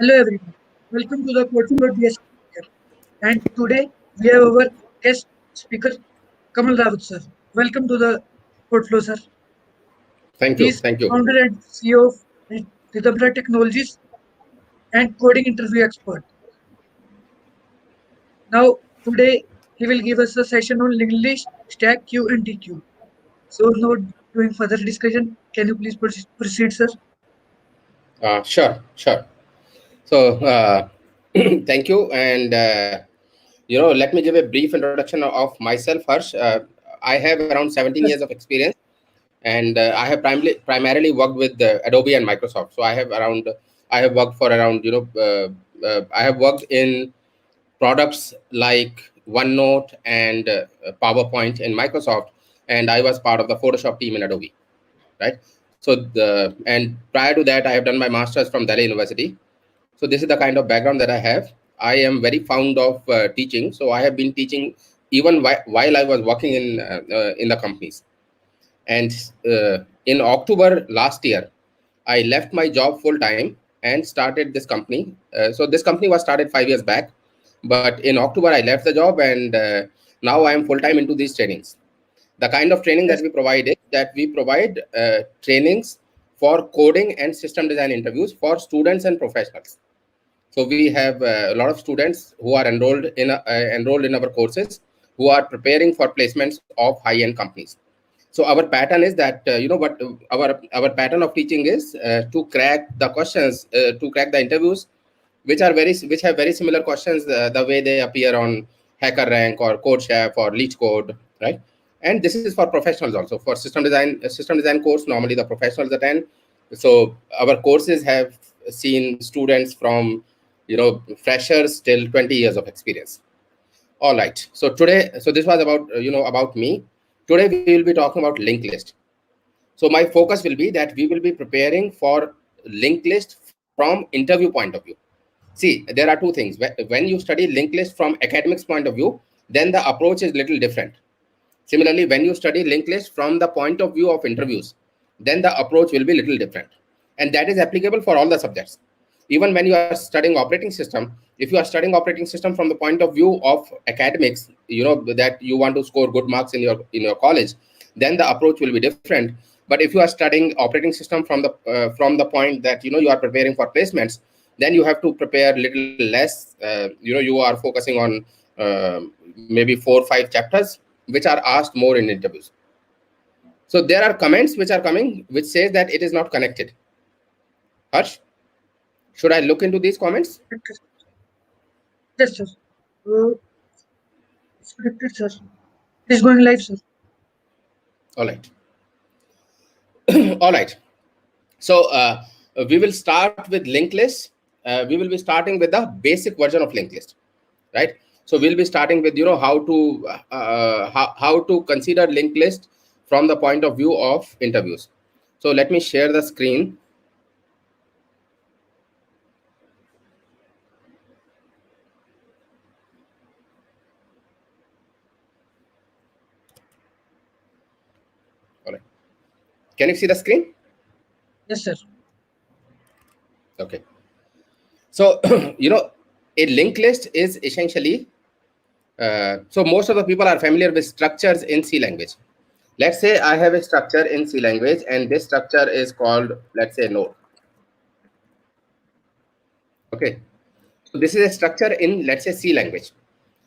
Hello everyone, welcome to the Codeflow DS. And today we have our guest speaker Kamal Rawat sir. Welcome to the Codeflow sir. Thank He you. is Thank you. founder and CEO of Recursive Technologies and coding interview expert. Now today he will give us a session on linked list, stack, queue and dequeue. So not doing further discussion, can you please proceed sir? Sure. So, thank you. And, let me give a brief introduction of myself, Harsh. I have around 17 Yes, years of experience, and I have primarily worked with Adobe and Microsoft. So I have worked for around, I have worked in products like OneNote and PowerPoint in Microsoft, and I was part of the Photoshop team in Adobe, right? And prior to that, I have done my master's from Delhi University. So this is the kind of background that I have. I am very fond of teaching. So I have been teaching even while I was working in the companies. And in October last year, I left my job full time and started this company. So this company was started 5 years back, but in October I left the job, and now I am full time into these trainings. The kind of training that yes, we provide is that we provide trainings for coding and system design interviews for students and professionals. So we have a lot of students who are enrolled in our courses, who are preparing for placements of high-end companies. So our pattern is that what our pattern of teaching is to crack the questions, to crack the interviews, which have very similar questions the way they appear on HackerRank or CodeChef or LeetCode, right? And this is for professionals also. For system design course, normally the professionals attend. So our courses have seen students from freshers till 20 years of experience. All right. So today, so this was about about me. Today we will be talking about linked list. So my focus will be that we will be preparing for linked list from interview point of view. See, there are two things. When you study linked list from academics point of view, then the approach is little different. Similarly, when you study linked list from the point of view of interviews, then the approach will be little different. And that is applicable for all the subjects. Even when you are studying operating system, if you are studying operating system from the point of view of academics, that you want to score good marks in your college, then the approach will be different. But if you are studying operating system from the point that you are preparing for placements, then you have to prepare little less. You are focusing on maybe 4 or 5 chapters which are asked more in interviews. So there are comments which are coming which says that it is not connected. Harsh, should I look into these comments? yes sir. It's connected sir. It is going live sir. All right. All right. So we will start with linked list. We will be starting with the basic version of linked list, right? So we'll be starting with how to consider linked list from the point of view of interviews. So let me share the screen. All right. Can you see the screen? Yes sir. Okay. So a linked list is essentially so most of the people are familiar with structures in C language. Let's say I have a structure in C language, and this structure is called, let's say, node. Okay. So this is a structure in, let's say, C language.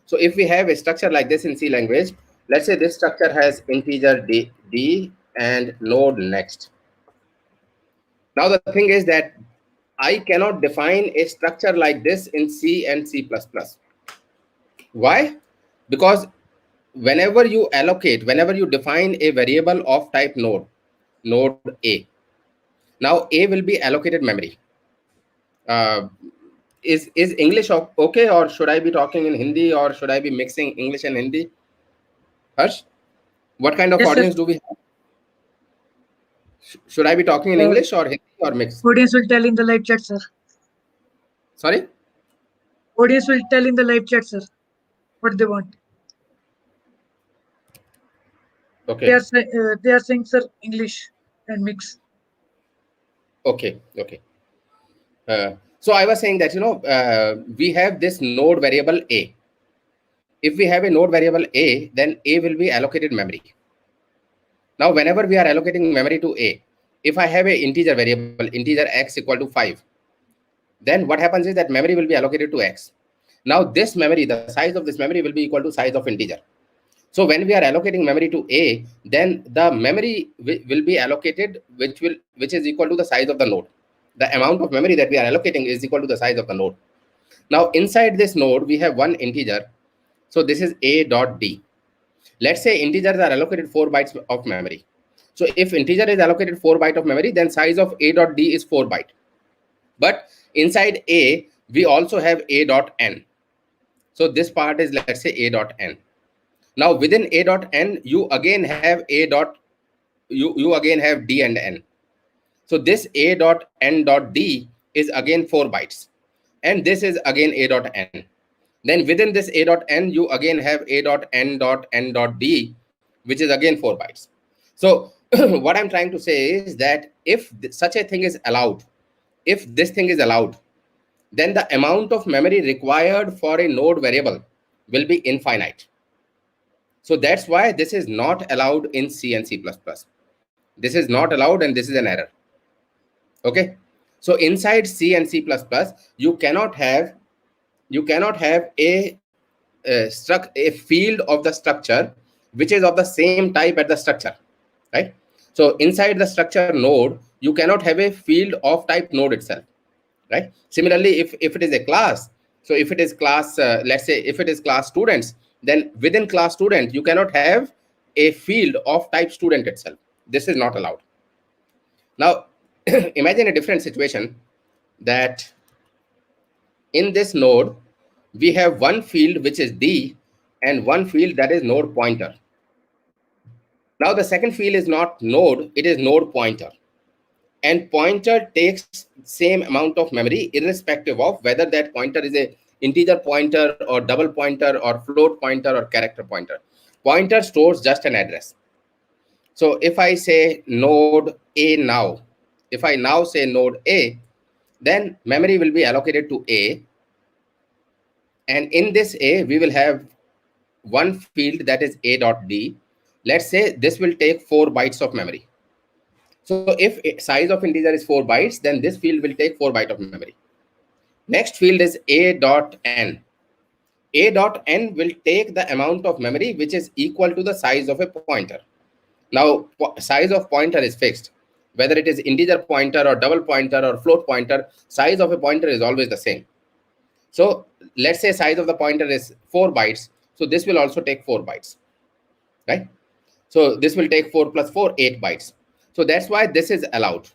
So if we have a structure like this in C language, let's say this structure has integer d and node next. Now the thing is that I cannot define a structure like this in C and C++. Why? Because whenever you define a variable of type node A, now A will be allocated memory. Is English okay, or should I be talking in Hindi, or should I be mixing English and Hindi? Harsh, what kind of Yes sir. audience do we have? Should I be talking in English or Hindi or mix? Audience will tell in the live chat, sir. Sorry? Audience will tell in the live chat, sir, what they want. Okay. They are saying, sir, English and mix. Okay. So I was saying that, we have this node variable A. If we have a node variable A, then A will be allocated memory. Now, whenever we are allocating memory to A, if I have a integer variable, integer x equal to 5, then what happens is that memory will be allocated to x. Now, this memory, the size of this memory will be equal to size of integer. So when we are allocating memory to A, then the memory will be allocated, which is equal to the size of the node. The amount of memory that we are allocating is equal to the size of the node. Now, inside this node, we have one integer. So this is A dot D. Let's say integers are allocated 4 bytes of memory. So if integer is allocated 4 byte of memory, then size of A dot D is 4 byte. But inside A, we also have A dot N. So this part is, let's say, A dot N. Now within A dot N, you again have A dot, you again have D and N. So this A dot N dot D is again 4 bytes. And this is again A dot N. Then within this A dot N, you again have A dot N dot D, which is again 4 bytes. So what I'm trying to say is that if such a thing is allowed, if this thing is allowed, then the amount of memory required for a node variable will be infinite. So that's why this is not allowed in C and C++. This is not allowed, and this is an error. Okay. So inside C and C++, you cannot have a field of the structure which is of the same type at the structure, right? So inside the structure node, you cannot have a field of type node itself, right? Similarly, if it is a class, so if it is class, let's say if it is class students, then within class student, you cannot have a field of type student itself. This is not allowed. Now, imagine a different situation that in this node, we have one field which is D and one field that is node pointer. Now the second field is not node, it is node pointer. And pointer takes same amount of memory irrespective of whether that pointer is a integer pointer or double pointer or float pointer or character pointer. Pointer stores just an address. So if I say node A now, if I now say node A, then memory will be allocated to A. And in this A, we will have one field that is A dot D. Let's say this will take 4 bytes of memory. So if size of integer is 4 bytes, then this field will take 4 bytes of memory. Next field is A dot N. A dot N will take the amount of memory which is equal to the size of a pointer. Now, size of pointer is fixed. Whether it is integer pointer or double pointer or float pointer, size of a pointer is always the same. So let's say size of the pointer is 4 bytes. So this will also take 4 bytes, right? So this will take 4 plus 4, 8 bytes. So that's why this is allowed,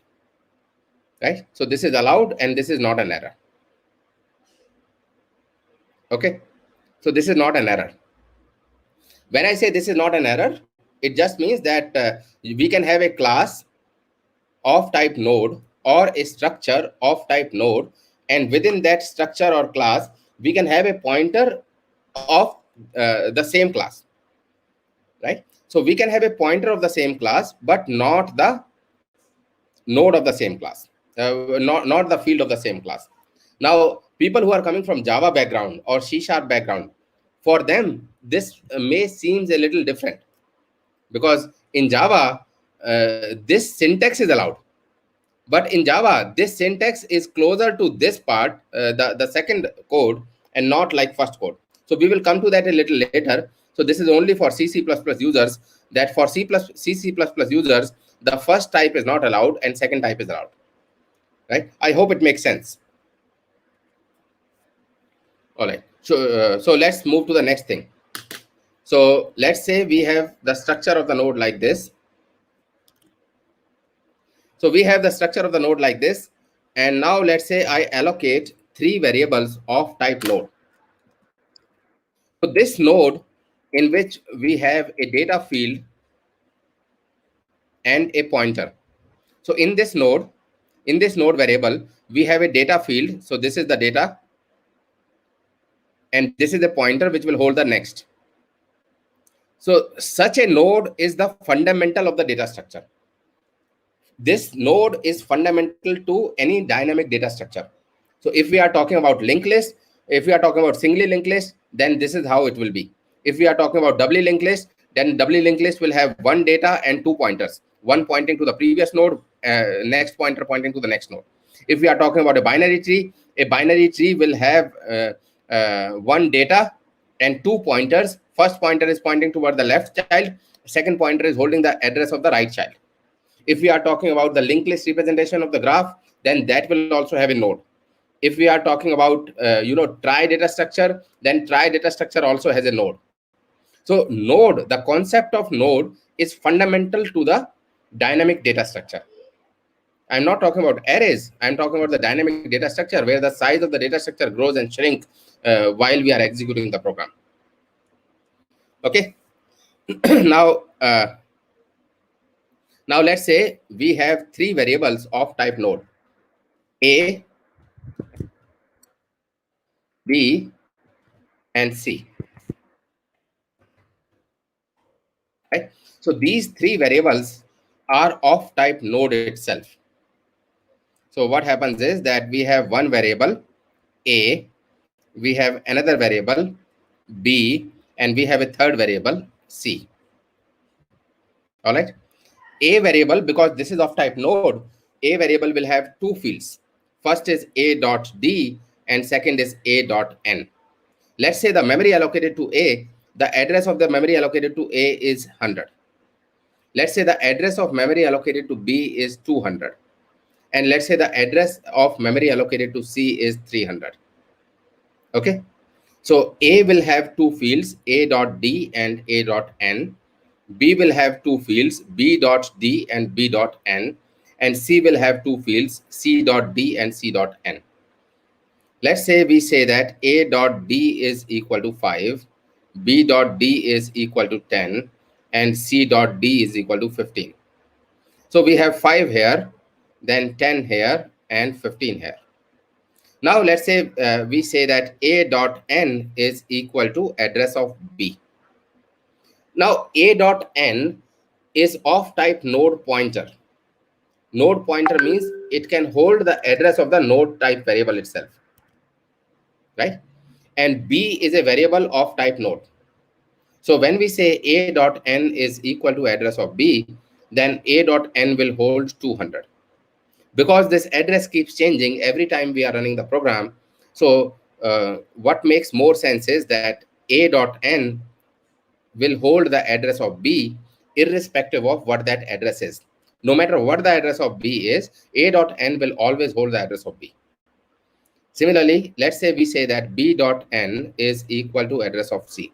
right? So this is allowed and this is not an error. Okay. So this is not an error. When I say this is not an error, it just means that we can have a class of type node or a structure of type node. And within that structure or class, we can have a pointer of the same class, right? So we can have a pointer of the same class, but not the node of the same class, not the field of the same class. Now, people who are coming from Java background or C# background, for them, this may seem a little different because in Java, this syntax is allowed. But in Java, this syntax is closer to this part, the second code, and not like first code. So we will come to that a little later. So this is only for C++ users, that for C++ users, the first type is not allowed and second type is allowed, right? I hope it makes sense. All right. So let's move to the next thing. So let's say we have the structure of the node like this. So we have the structure of the node like this. And now let's say I allocate 3 variables of type node. So this node in which we have a data field and a pointer. So in this node variable, we have a data field. So this is the data. And this is the pointer which will hold the next. So such a node is the fundamental of the data structure. This node is fundamental to any dynamic data structure. So if we are talking about linked list, if we are talking about singly linked list, then this is how it will be. If we are talking about doubly linked list, then doubly linked list will have one data and two pointers, one pointing to the previous node, next pointer pointing to the next node. If we are talking about a binary tree will have one data and two pointers. First pointer is pointing toward the left child, second pointer is holding the address of the right child. If we are talking about the linked list representation of the graph, then that will also have a node. If we are talking about trie data structure, then trie data structure also has a node. So node, the concept of node is fundamental to the dynamic data structure. I'm not talking about arrays, I'm talking about the dynamic data structure, where the size of the data structure grows and shrink while we are executing the program. Okay. Now let's say we have three variables of type node: A, B, and C. Right? So these three variables are of type node itself. So what happens is that we have one variable A, we have another variable B, and we have a third variable C. All right. A variable, because this is of type node, A variable will have two fields. First is A dot D and second is A dot N. Let's say the memory allocated to A, the address of the memory allocated to A is 100. Let's say the address of memory allocated to B is 200. And let's say the address of memory allocated to C is 300. Okay. So A will have two fields, A dot D and A dot N. B will have two fields, B dot D and B dot N. And C will have two fields, C dot D and C dot N. Let's say we say that A dot D is equal to 5, B dot D is equal to 10, and C dot D is equal to 15. So we have 5 here, then 10 here, and 15 here. Now let's say we say that A dot N is equal to address of B. Now A dot N is of type node pointer. Node pointer means it can hold the address of the node type variable itself. Right? And B is a variable of type node. So when we say A dot N is equal to address of B, then A dot N will hold 200. Because this address keeps changing every time we are running the program. So what makes more sense is that A dot N will hold the address of B irrespective of what that address is. No matter what the address of B is, A dot N will always hold the address of B. Similarly, let's say we say that B dot N is equal to address of C.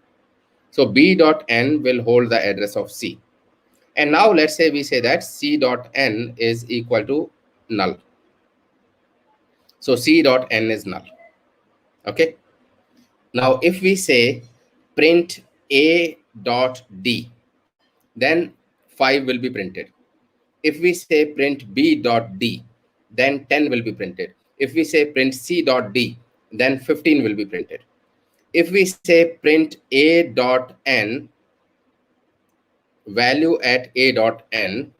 So B dot N will hold the address of C. And now let's say we say that C dot N is equal to null. So C dot N is null. Okay. Now if we say print A dot D, then 5 will be printed. If we say print B dot D, then 10 will be printed. If we say print C dot D, then 15 will be printed. If we say print A dot N, value at A dot N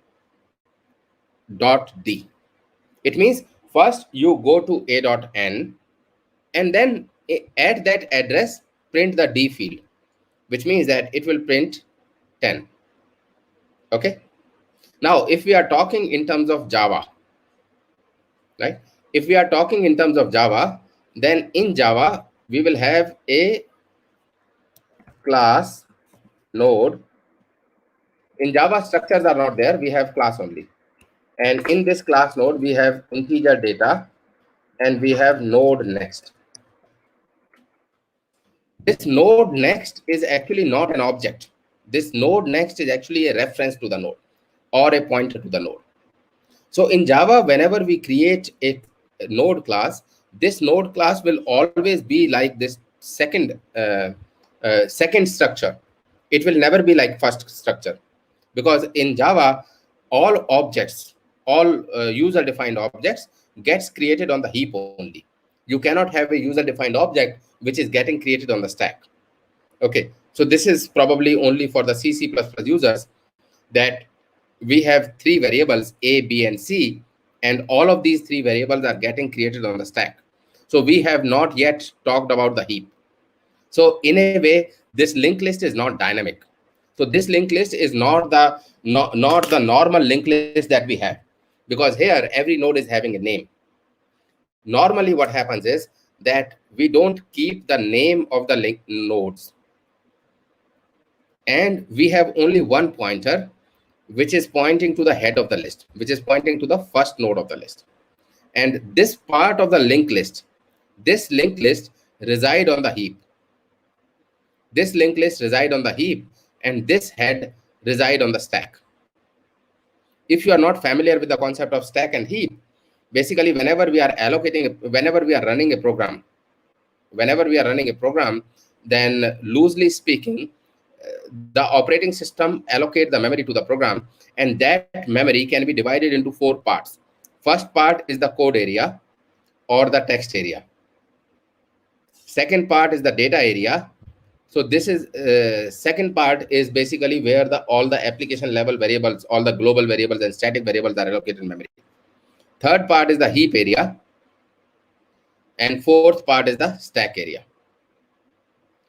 dot D, it means first you go to A dot N and then at that address print the D field, which means that it will print 10. Okay. Now if we are talking in terms of Java, right? If we are talking in terms of Java, then in Java we will have a class node. In Java, structures are not there, we have class only. And in this class node, we have integer data and we have node next. This node next is actually not an object. This node next is actually a reference to the node or a pointer to the node. So in Java, whenever we create a node class, this node class will always be like this second structure. It will never be like first structure, because in Java, all objects, all user-defined objects gets created on the heap only. You cannot have a user-defined object which is getting created on the stack. Okay, so this is probably only for the C++ users, that we have three variables A, B, and C, and all of these three variables are getting created on the stack. So we have not yet talked about the heap. So in a way, this linked list is not dynamic. So this linked list is not the normal linked list that we have, because here every node is having a name. Normally what happens is that we don't keep the name of the linked nodes, and we have only one pointer which is pointing to the head of the list, which is pointing to the first node of the list. And this part of the linked list, this linked list reside on the heap. This linked list reside on the heap, and this head reside on the stack. If you are not familiar with the concept of stack and heap, basically whenever we are running a program, then loosely speaking, the operating system allocate the memory to the program, and that memory can be divided into 4 parts. First part is the code area or the text area. Second part is the data area. So this is second part is basically where all the application level variables, all the global variables and static variables are allocated in memory. Third part is the heap area, and fourth part is the stack area.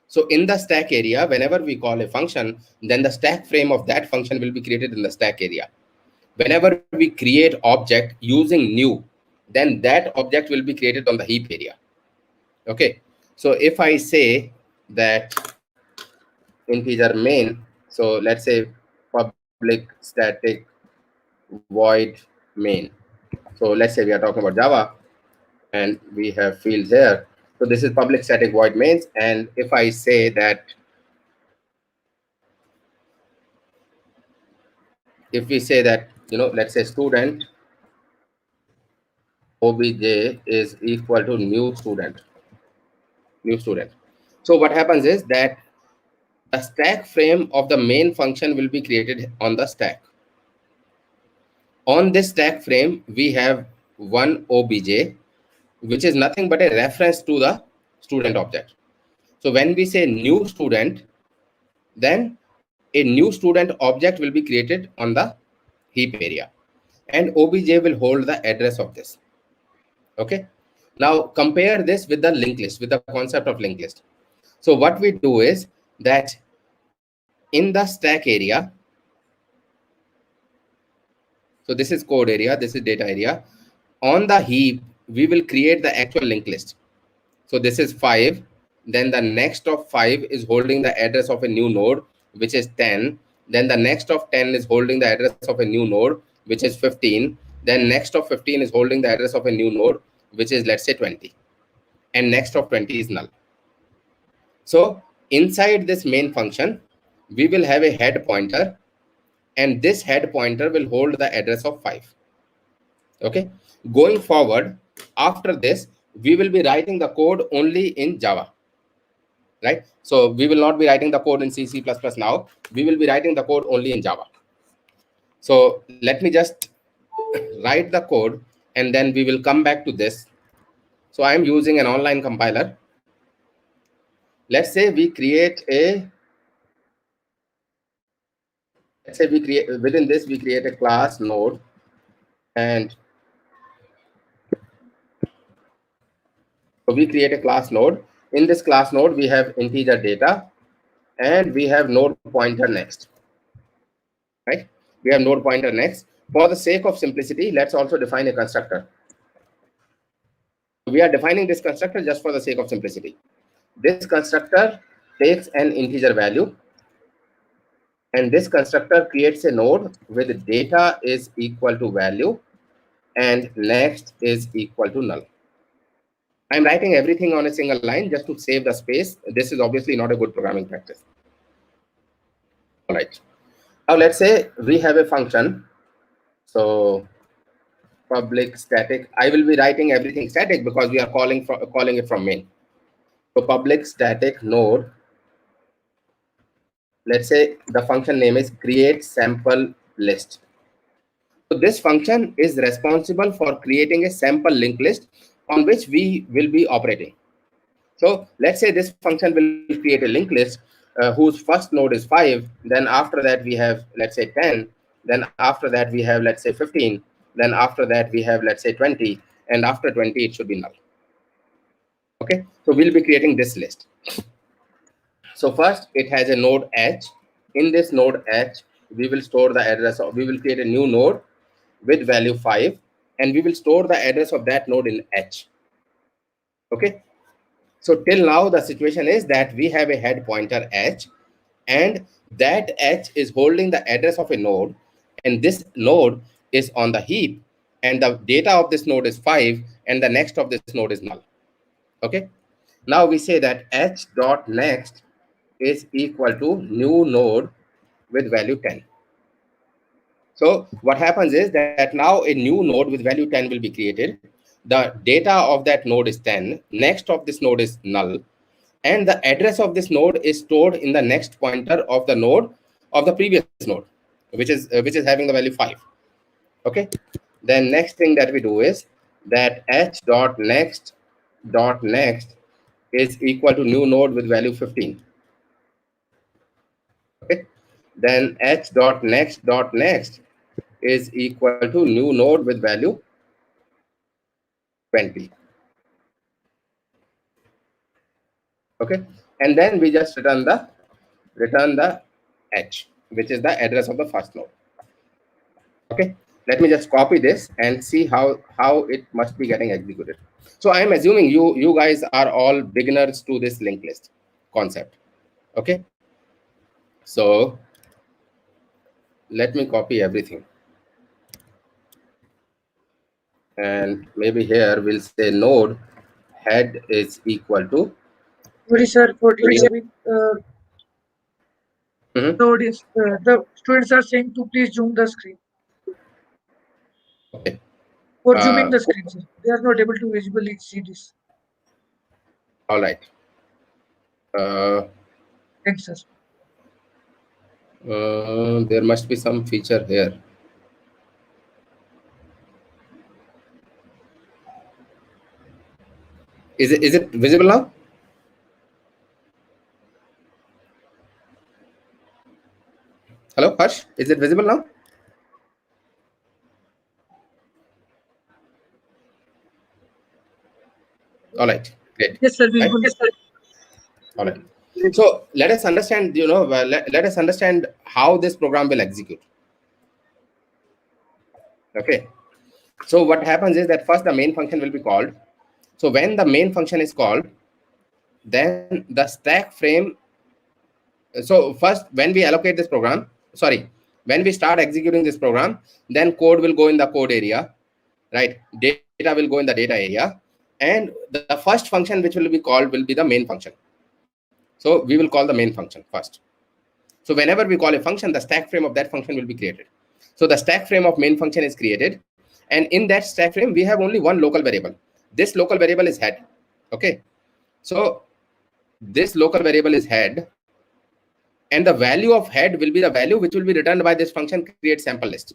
So in the stack area, whenever we call a function, then the stack frame of that function will be created in the stack area. Whenever we create object using new, then that object will be created on the heap area. Okay. So if I say that integer main, so let's say public static void main. So let's say we are talking about Java, and we have fields here. So this is public static void mains. And if I say that, if we say that, let's say student obj is equal to new student. So what happens is that the stack frame of the main function will be created on the stack. On this stack frame, we have one obj, which is nothing but a reference to the student object. So when we say new student, then a new student object will be created on the heap area, and obj will hold the address of this. Okay. Now compare this with the linked list, with the concept of linked list. So what we do is that in the stack area, so this is code area, this is data area. On the heap, we will create the actual linked list. So this is 5. Then the next of 5 is holding the address of a new node, which is 10. Then the next of 10 is holding the address of a new node, which is 15. Then next of 15 is holding the address of a new node, which is, let's say, 20. And next of 20 is null. So inside this main function, we will have a head pointer, and this head pointer will hold the address of 5. Okay. Going forward, after this, we will be writing the code only in Java. Right? So we will not be writing the code in C, C++ now. We will be writing the code only in Java. So let me just write the code, and then we will come back to this. So I'm using an online compiler. Let's say we create within this, we create a class node, and so we create a class node. In this class node, we have integer data, and we have node pointer next. Right? We have node pointer next. For the sake of simplicity, let's also define a constructor. We are defining this constructor just for the sake of simplicity. This constructor takes an integer value, and this constructor creates a node with data is equal to value and next is equal to null. I'm writing everything on a single line just to save the space. This is obviously not a good programming practice. All right. Now let's say we have a function. So public static, I will be writing everything static because we are calling it from main. So public static node, let's say the function name is create sample list. So this function is responsible for creating a sample linked list on which we will be operating. So let's say this function will create a linked list whose first node is 5. Then after that we have, let's say, 10. Then after that we have, let's say, 15. Then after that we have, let's say, 20. And after 20 it should be null. Okay, so we'll be creating this list. So first it has a node H. In this node H, we will store the address of, we will create a new node with value 5, and we will store the address of that node in H. Okay, so till now the situation is that we have a head pointer H, and that H is holding the address of a node, and this node is on the heap, and the data of this node is 5, and the next of this node is null. Okay, now we say that H dot next is equal to new node with value 10. So what happens is that now a new node with value 10 will be created. The data of that node is 10. Next of this node is null. And the address of this node is stored in the next pointer of the node of the previous node, which is having the value 5. Okay. Then next thing that we do is that h dot next is equal to new node with value 15. Okay. Then h dot next is equal to new node with value 20. Okay, and then we just return the h, which is the address of the first node. Okay, let me just copy this and see how it must be getting executed. So I am assuming you guys are all beginners to this linked list concept. Okay, so let me copy everything, and maybe here we'll say node head is equal to. Sorry, sir, for disturbing. Mhm. The audience, the students are saying to please zoom the screen. Okay. For zooming the screen, sir. They are not able to visibly see this. All right. Thanks, sir. There must be some feature here. Is it visible now? Hello, Harsh. Is it visible now? All right. Great. Yes, sir, Right. visible. Yes, sir. All right. So let us understand. Let us understand how this program will execute. Okay. So what happens is that first the main function will be called. So when the main function is called, then the stack frame. So first, when we allocate this program, when we start executing this program, then code will go in the code area, right? Data will go in the data area, and the first function which will be called will be the main function. So we will call the main function first. So whenever we call a function, the stack frame of that function will be created. So the stack frame of main function is created, and in that stack frame we have only one local variable. This local variable is head. Okay, so this local variable is head, and the value of head will be the value which will be returned by this function create sample list.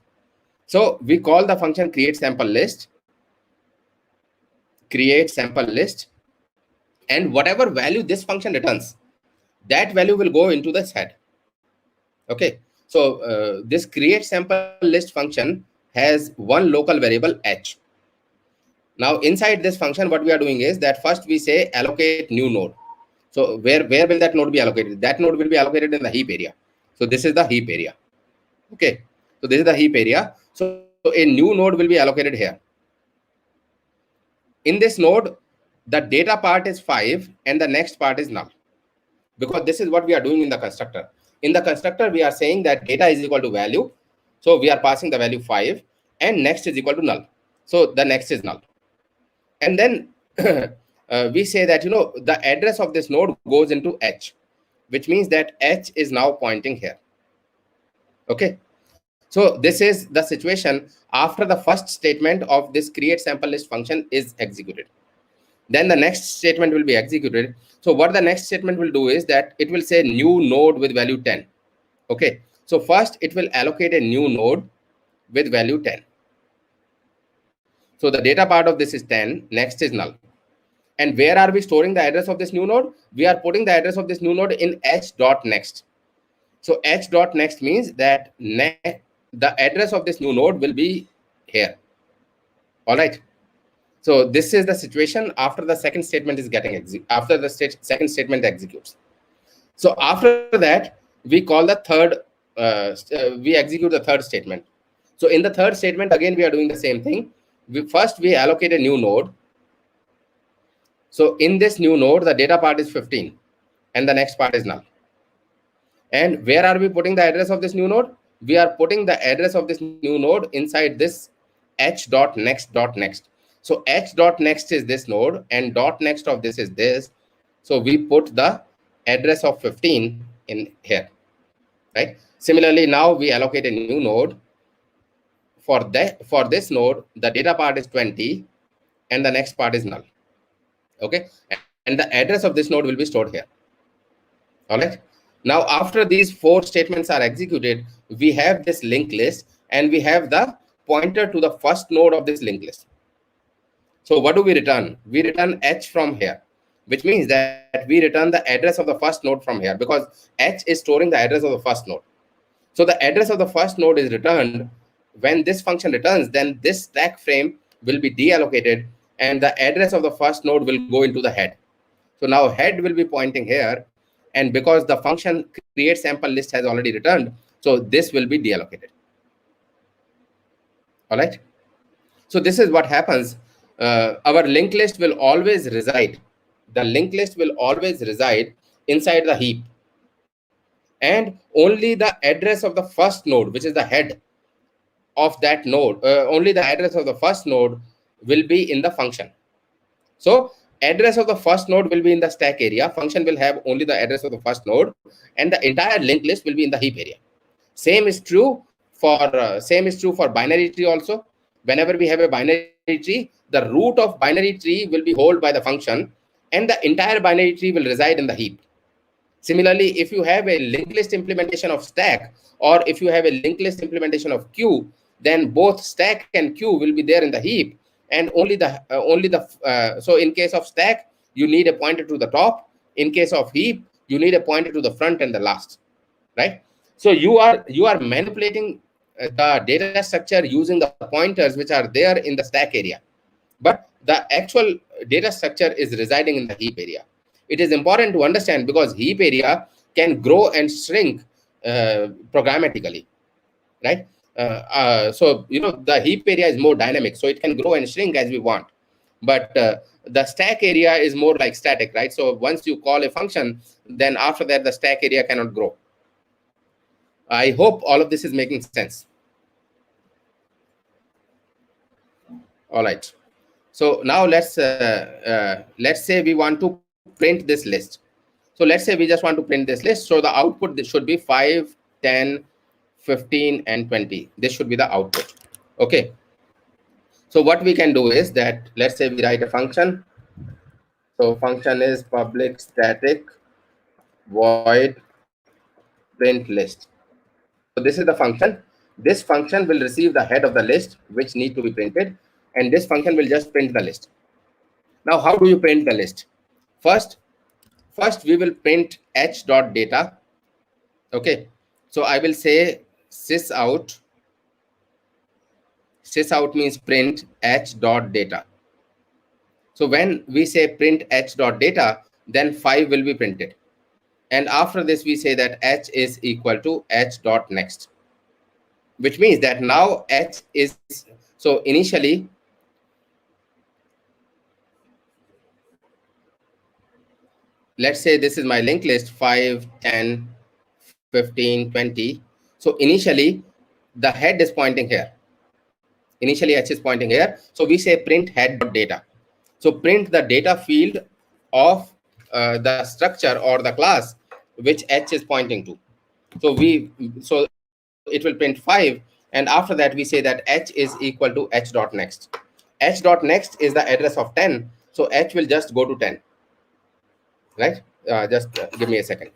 So we call the function create sample list, and whatever value this function returns, that value will go into this head. Okay, so this create sample list function has one local variable h. Now inside this function, what we are doing is that first we say allocate new node. So where will that node be allocated? That node will be allocated in the heap area. So this is the heap area. Okay, so this is the heap area. So a new node will be allocated here. In this node, the data part is 5 and the next part is null, because this is what we are doing in the constructor. In the constructor, we are saying that data is equal to value. So we are passing the value 5, and next is equal to null. So the next is null. And then we say that, the address of this node goes into h, which means that h is now pointing here. Okay. So this is the situation after the first statement of this create sample list function is executed. Then the next statement will be executed. So what the next statement will do is that it will say new node with value 10. Okay, so first it will allocate a new node with value 10. So the data part of this is 10, next is null. And where are we storing the address of this new node? We are putting the address of this new node in h.next. So h.next means that the address of this new node will be here. All right. So this is the situation after the second statement is getting after the second statement executes. So after that, we call the third, we execute the third statement. So in the third statement, again, we are doing the same thing. First, we allocate a new node. So in this new node, the data part is 15 and the next part is null. And where are we putting the address of this new node? We are putting the address of this new node inside this h.next.next. So h.next is this node and dot next of this is this. So we put the address of 15 in here, right? Similarly, now we allocate a new node. For this node, the data part is 20 and the next part is null. Okay, and the address of this node will be stored here. All right. Now, after these 4 statements are executed, we have this linked list and we have the pointer to the first node of this linked list. So what do we return? We return h from here, which means that we return the address of the first node from here because h is storing the address of the first node. So the address of the first node is returned. When this function returns, then this stack frame will be deallocated and the address of the first node will go into the head. So now head will be pointing here, and because the function create sample list has already returned, so this will be deallocated. All right. So this is what happens. Our linked list will always reside. The linked list will always reside inside the heap, and only the address of the first node, which is the head of that node, only the address of the first node will be in the function. So address of the first node will be in the stack area. Function will have only the address of the first node, and the entire linked list will be in the heap area. Same is true for binary tree also. Whenever we have a binary tree, the root of binary tree will be held by the function, and the entire binary tree will reside in the heap. Similarly, if you have a linked list implementation of stack, or if you have a linked list implementation of queue, then both stack and queue will be there in the heap, and so in case of stack, you need a pointer to the top. In case of heap, you need a pointer to the front and the last, right? So you are manipulating the data structure using the pointers which are there in the stack area, but the actual data structure is residing in the heap area. It is important to understand because heap area can grow and shrink programmatically, right? So the heap area is more dynamic, so it can grow and shrink as we want. But the stack area is more like static, right? So once you call a function, then after that the stack area cannot grow. I hope all of this is making sense. All right. So now let's say we want to print this list. So let's say we just want to print this list. So the output this should be 5, 10, 15, and 20. This should be the output. Okay. So what we can do is that, let's say we write a function. So function is public static void print list. So this is the function. This function will receive the head of the list which need to be printed, and this function will just print the list. Now, how do you print the list? First we will print h.data. Okay, so I will say sysout. Sysout means print h.data. So when we say print h.data, then 5 will be printed. And after this, we say that h is equal to h.next, which means that now h is, so initially, let's say this is my linked list 5, 10, 15, 20. So initially, the head is pointing here. Initially, h is pointing here. So we say print head.data. So print the data field of the structure or the class which h is pointing to. So it will print 5, and after that we say that h is equal to h.next. H.next is the address of 10, so h will just go to 10, right? Just give me a second.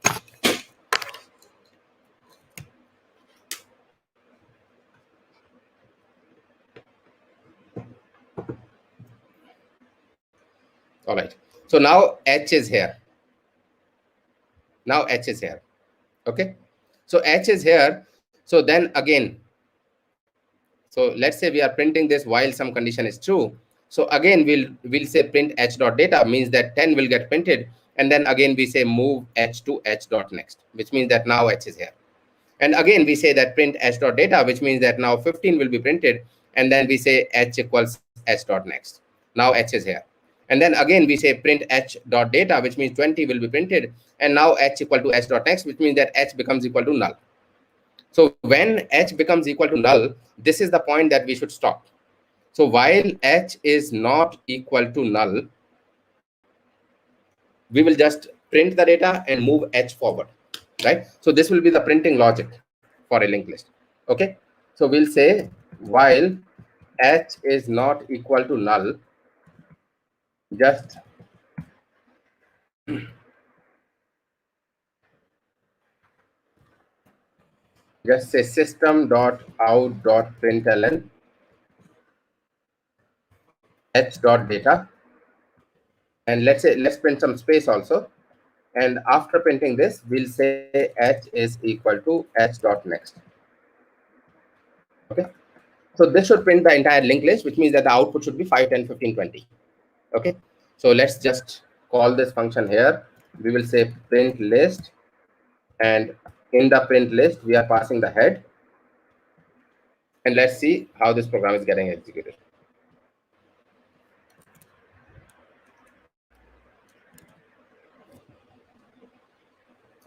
All right. So now h is here. Now h is here. Okay. So h is here. So then again, so let's say we are printing this while some condition is true. So again, we'll say print h dot data means that 10 will get printed, and then again we say move h to h dot next, which means that now h is here. And again we say that print h dot data, which means that now 15 will be printed, and then we say h equals h dot next. Now h is here. And then again we say print h dot data, which means 20 will be printed, and now h equal to h dot next, which means that h becomes equal to null. So when h becomes equal to null, this is the point that we should stop. So while h is not equal to null, we will just print the data and move h forward, right? So this will be the printing logic for a linked list. Okay, so we'll say while h is not equal to null, just say system dot out dot println h dot data, and let's print some space also. And after printing this, we'll say h is equal to h dot next. Okay, so this should print the entire linked list, which means that the output should be 5, 10, 15, 20. Okay, so let's just call this function here. We will say print list, and in the print list we are passing the head, and let's see how this program is getting executed.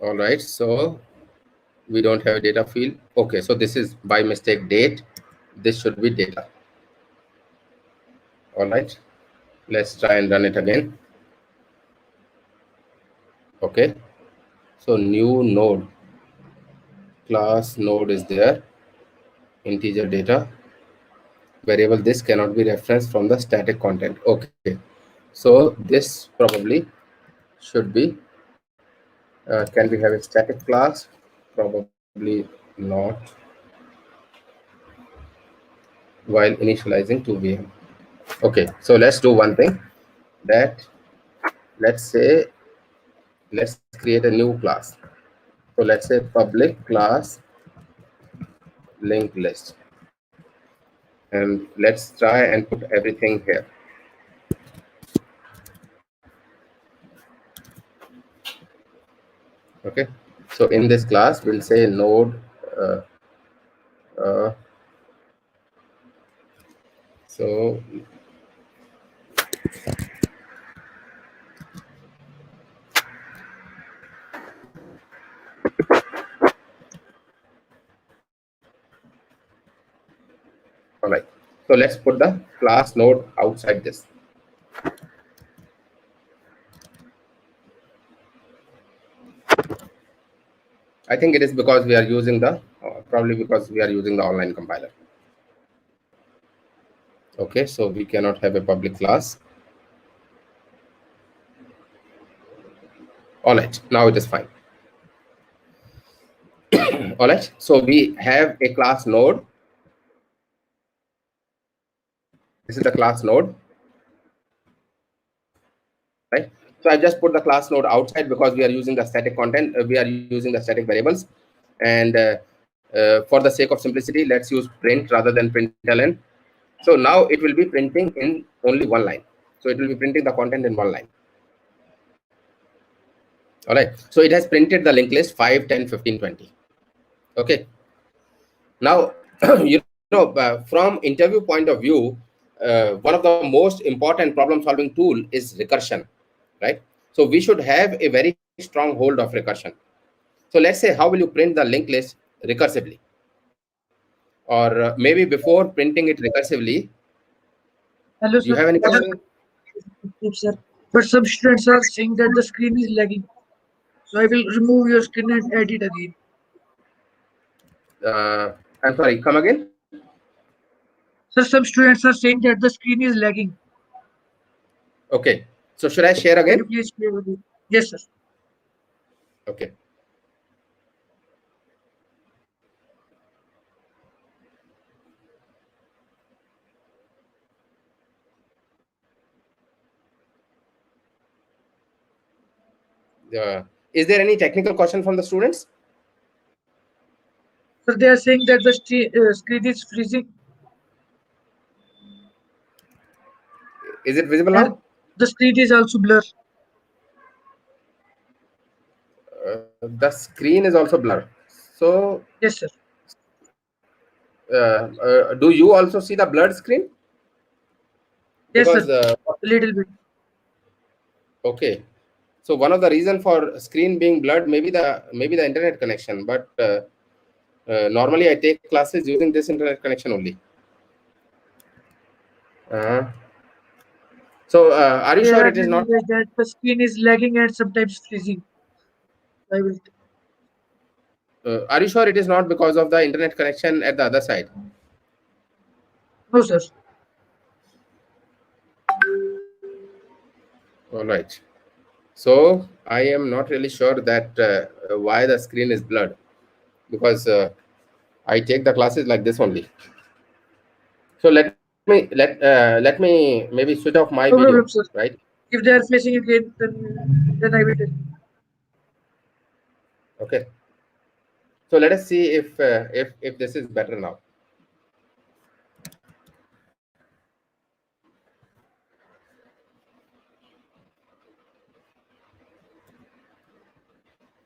All right, so we don't have a data field. Okay, so this is by mistake date. This should be data. All right, let's try and run it again. Okay, so new node, class node is there, integer data, variable this cannot be referenced from the static content. Okay, so this probably should be, can we have a static class? Probably not, while initializing to VM. Okay, so let's do one thing, that let's say, let's create a new class. So let's say public class linked list, and let's try and put everything here. Okay, so in this class we'll say node so all right, so let's put the class node outside this. I think it is because we are using the probably because we are using the online compiler. Okay, so we cannot have a public class. All right, now it is fine. All right, so we have a class node. This is the class node, right? So I just put the class node outside because we are using the static content, we are using the static variables, and for the sake of simplicity, let's use print rather than println. So now it will be printing in only one line. So it will be printing the content in one line. All right, so it has printed the linked list 5, 10, 15, 20. Okay, now from interview point of view, one of the most important problem solving tool is recursion, right? So we should have a very strong hold of recursion. So let's say, how will you print the linked list recursively? Or maybe before printing it recursively, Hello, do you sir. have any question? Yes, sir. But some students are saying that the screen is lagging. So I will remove your screen and add it again. I'm sorry, come again. Sir, some students are saying that the screen is lagging. Okay, so should I share Can you again? please share with me? Yes, sir. Okay. Is there any technical question from the students? Sir, they are saying that the screen is freezing. Is it visible And now? the screen is also blur. The screen is also blur. So, Yes, sir. do you also see the blurred screen? Yes, sir. Because A little bit. okay, so one of the reason for screen being blurred maybe the internet connection, but normally I take classes using this internet connection only. Uh, so are you There sure are it is many not? ways that the screen is lagging and sometimes freezing. I will. Are you sure it is not because of the internet connection at the other side? No, sir. All right. So I am not really sure that why the screen is blurred, because I take the classes like this only. So let me maybe switch off my No video, problem, sir. right? If they are facing again, then I will tell you. Okay. So let us see if this is better now.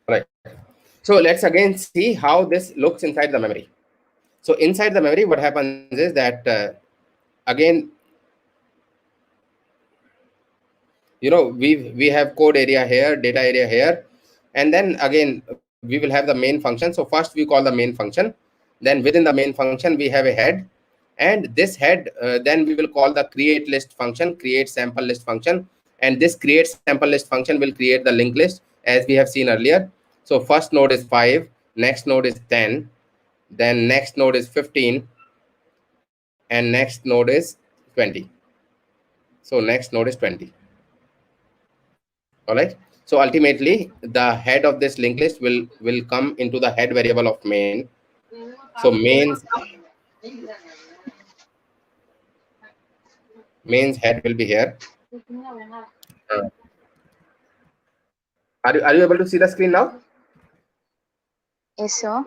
All right. So let's again see how this looks inside the memory. So inside the memory, what happens is that again, we have code area here, data area here, and then again we will have the main function. So first we call the main function, then within the main function we have a head, and this head then we will call the create list function, create sample list function, and this create sample list function will create the linked list as we have seen earlier. So first node is 5, next node is 10, then next node is 15, and next node is 20. So next node is 20. All right. So ultimately the head of this linked list will come into the head variable of main. So mains head will be here. Uh, are you able to see the screen now? Yes, sir.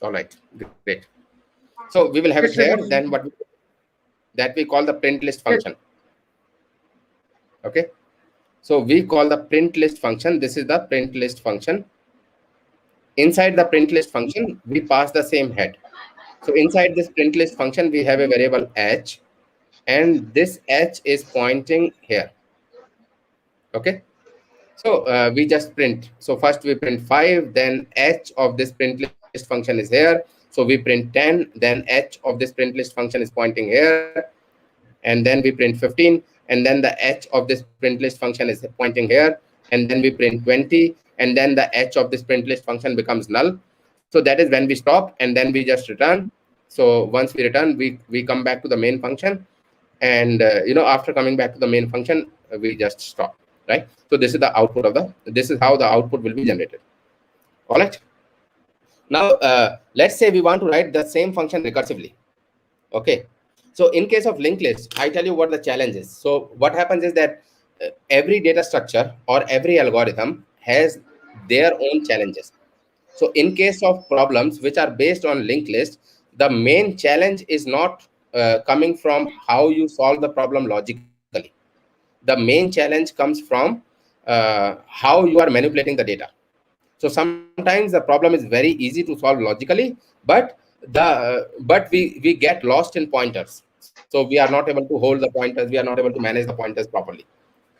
All right, great. So we will have it Yes, here. sir. Then that we call the print list Yes, function. Okay. So we call the print list function. This is the print list function. Inside the print list function, we pass the same head. So inside this print list function, we have a variable h, and this h is pointing here. Okay. So we just print. So first we print 5, then h of this print list function is here. So we print 10, then h of this print list function is pointing here, and then we print 15, and then the h of this print list function is pointing here, and then we print 20, and then the h of this print list function becomes null. So that is when we stop, and then we just return. So once we return, we come back to the main function, and after coming back to the main function, we just stop, right? So this is the output of this is how the output will be generated. All right. Now let's say we want to write the same function recursively. Okay. So in case of linked list, I tell you what the challenge is. So what happens is that every data structure or every algorithm has their own challenges. So in case of problems which are based on linked list, the main challenge is not coming from how you solve the problem logically. The main challenge comes from how you are manipulating the data. So sometimes the problem is very easy to solve logically, but we get lost in pointers. So we are not able to hold the pointers, we are not able to manage the pointers properly,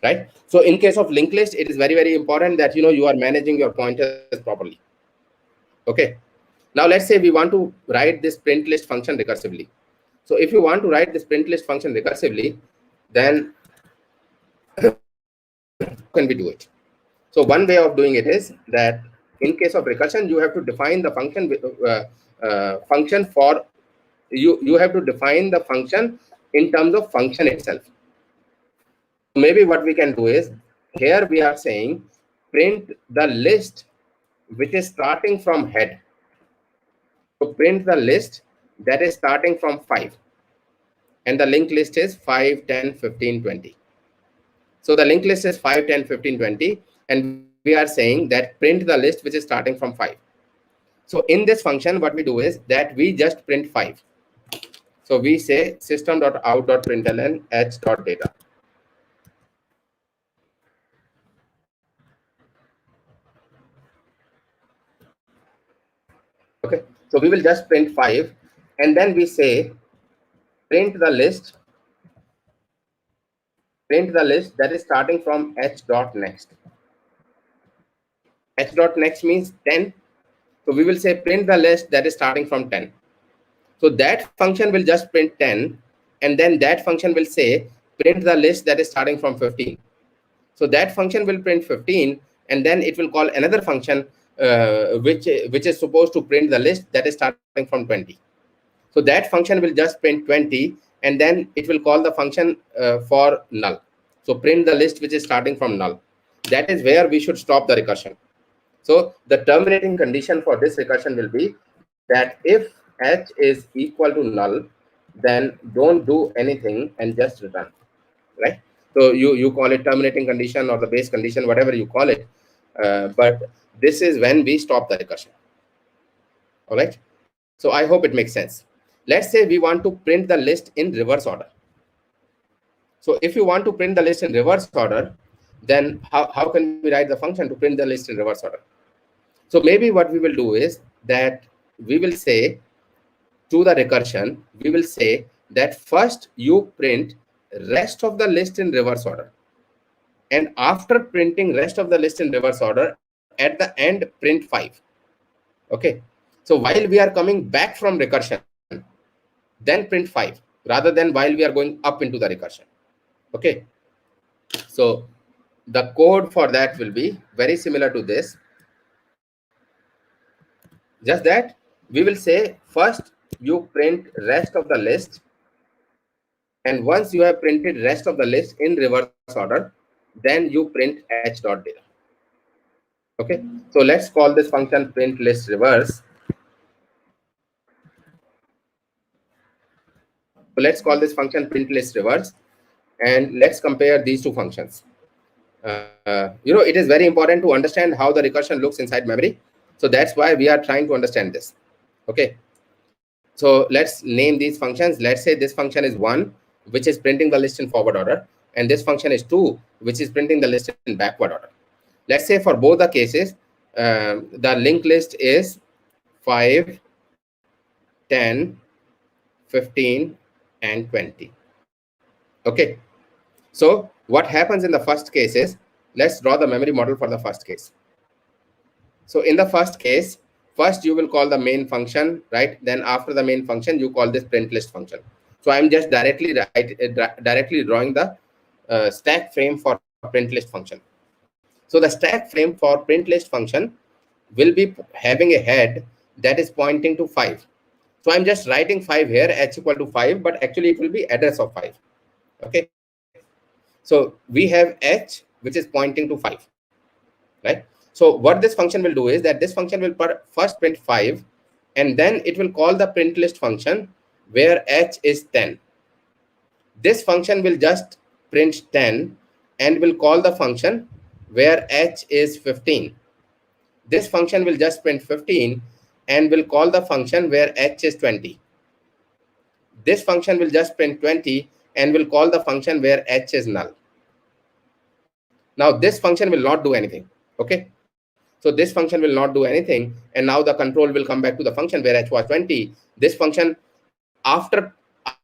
right? So in case of linked list, it is very important that you are managing your pointers properly. Okay. Now let's say we want to write this print list function recursively. So if you want to write this print list function recursively, then how can we do it? So one way of doing it is that in case of recursion, you have to define the function for you have to define the function in terms of function itself. So maybe what we can do is, here we are saying print the list which is starting from head. So print the list that is starting from 5, and the linked list is 5, 10, 15, 20. So the linked list is 5, 10, 15, 20, and we are saying that print the list which is starting from 5. So in this function, what we do is that we just print 5. So we say system.out.println h.data. Okay, so we will just print 5, and then we say print the list that is starting from h.next. h.next means 10. So we will say print the list that is starting from 10. So that function will just print 10, and then that function will say print the list that is starting from 15. So that function will print 15, and then it will call another function which is supposed to print the list that is starting from 20. So that function will just print 20, and then it will call the function for null. So print the list which is starting from null. That is where we should stop the recursion. So the terminating condition for this recursion will be that if h is equal to null, then don't do anything and just return, right? So you call it terminating condition or the base condition, whatever you call it, but this is when we stop the recursion. All right. So I hope it makes sense. Let's say we want to print the list in reverse order. So if you want to print the list in reverse order, then how can we write the function to print the list in reverse order? So maybe what we will do is that we will say to the recursion, we will say that first you print rest of the list in reverse order. And after printing rest of the list in reverse order, at the end, print 5. Okay. So while we are coming back from recursion, then print 5 rather than while we are going up into the recursion. Okay. So the code for that will be very similar to this. Just that we will say first you print rest of the list, and once you have printed rest of the list in reverse order, then you print h.data. Okay, so let's call this function print list reverse. So let's call this function print list reverse, and let's compare these two functions. It is very important to understand how the recursion looks inside memory. So that's why we are trying to understand this. Okay, so let's name these functions. Let's say this function is 1, which is printing the list in forward order, and this function is 2, which is printing the list in backward order. Let's say for both the cases, the linked list is 5, 10, 15, and 20. Okay, so what happens in the first case is, let's draw the memory model for the first case. So in the first case, first you will call the main function, right? Then after the main function, you call this print list function. So I'm just directly drawing the stack frame for print list function. So the stack frame for print list function will be having a head that is pointing to 5. So I'm just writing 5 here, h equal to 5, but actually it will be address of 5. Okay. So we have h, which is pointing to 5, right? So what this function will do is that this function will first print 5, and then it will call the print list function where h is 10. This function will just print 10 and will call the function where h is 15. This function will just print 15 and will call the function where h is 20. This function will just print 20 and will call the function where h is null. Now this function will not do anything. Okay. So this function will not do anything, and now the control will come back to the function where h was 20. This function, after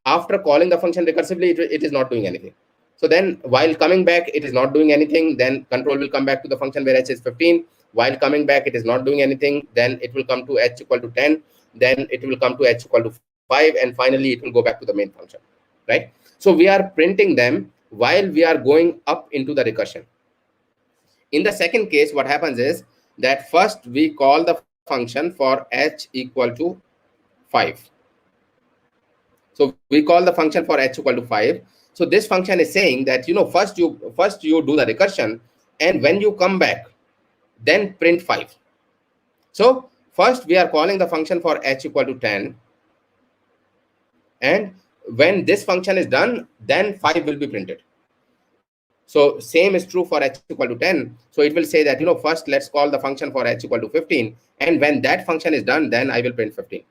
calling the function recursively, it is not doing anything. So then while coming back, it is not doing anything. Then control will come back to the function where h is 15. While coming back, it is not doing anything. Then it will come to h equal to 10. Then it will come to h equal to 5. And finally, it will go back to the main function, right? So we are printing them while we are going up into the recursion. In the second case, what happens is that first we call the function for h equal to 5. So we call the function for h equal to 5. So this function is saying that, first you do the recursion, and when you come back, then print 5. So first we are calling the function for h equal to 10. And when this function is done, then 5 will be printed. So same is true for h equal to 10. So it will say that, first let's call the function for h equal to 15. And when that function is done, then I will print 15.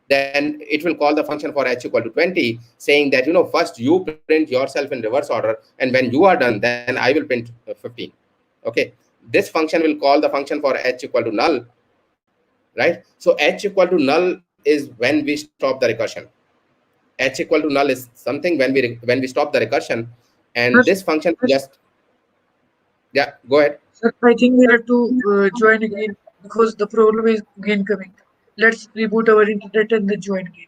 then it will call the function for h equal to 20, saying that, first you print yourself in reverse order, and when you are done, then I will print 15. Okay, this function will call the function for h equal to null, right? So h equal to null is when we stop the recursion. H equal to null is something when we stop the recursion, and Sir, this function just, yeah, go ahead. sir, I think we have to join again because the problem is again coming. Let's reboot our internet and then join again.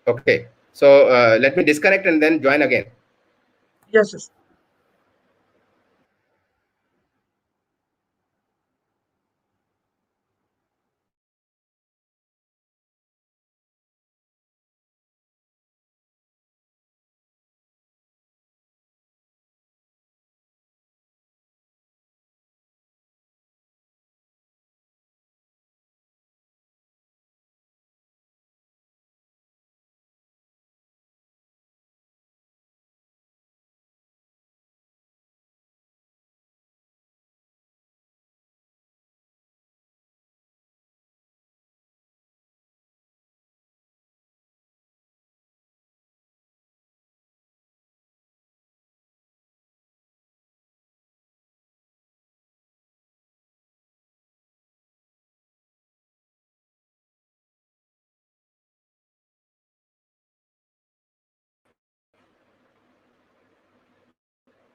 Okay, so let me disconnect and then join again. Yes, sir.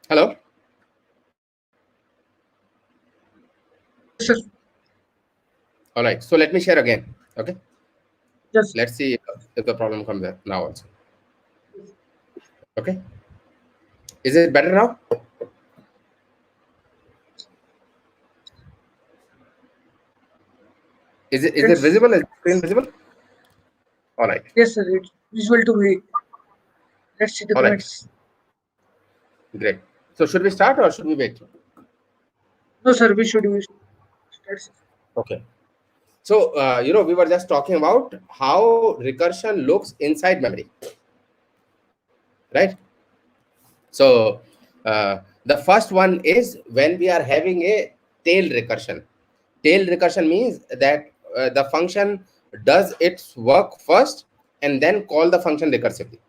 Hello. Yes, sir. All right, so let me share again. Okay, Yes. let's see if the problem comes there now also. Okay, is it better now? Is it It's, visible? Is the screen visible? All right. yes, sir. It's visual to me. Let's see the All right, comments. great. So should we start or should we wait? No, sir. We should use. Start, sir. Okay. So we were just talking about how recursion looks inside memory, right? So the first one is when we are having a tail recursion. Tail recursion means that the function does its work first and then call the function recursively,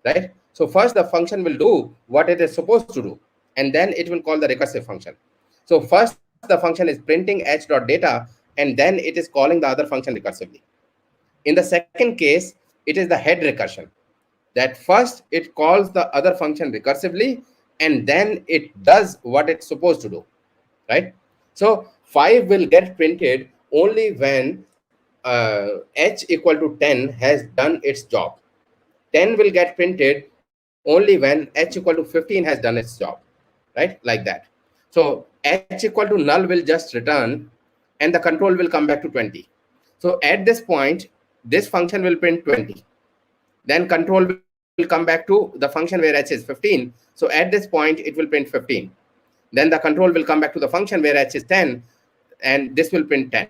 right? So first the function will do what it is supposed to do, and then it will call the recursive function. So first the function is printing h.data, and then it is calling the other function recursively. In the second case, it is the head recursion, that first it calls the other function recursively, and then it does what it's supposed to do, right? So 5 will get printed only when h equal to 10 has done its job. 10 will get printed only when h equal to 15 has done its job, right? Like that. So h equal to null will just return, and the control will come back to 20. So at this point, this function will print 20. Then control will come back to the function where h is 15. So at this point, it will print 15. Then the control will come back to the function where h is 10, and this will print 10.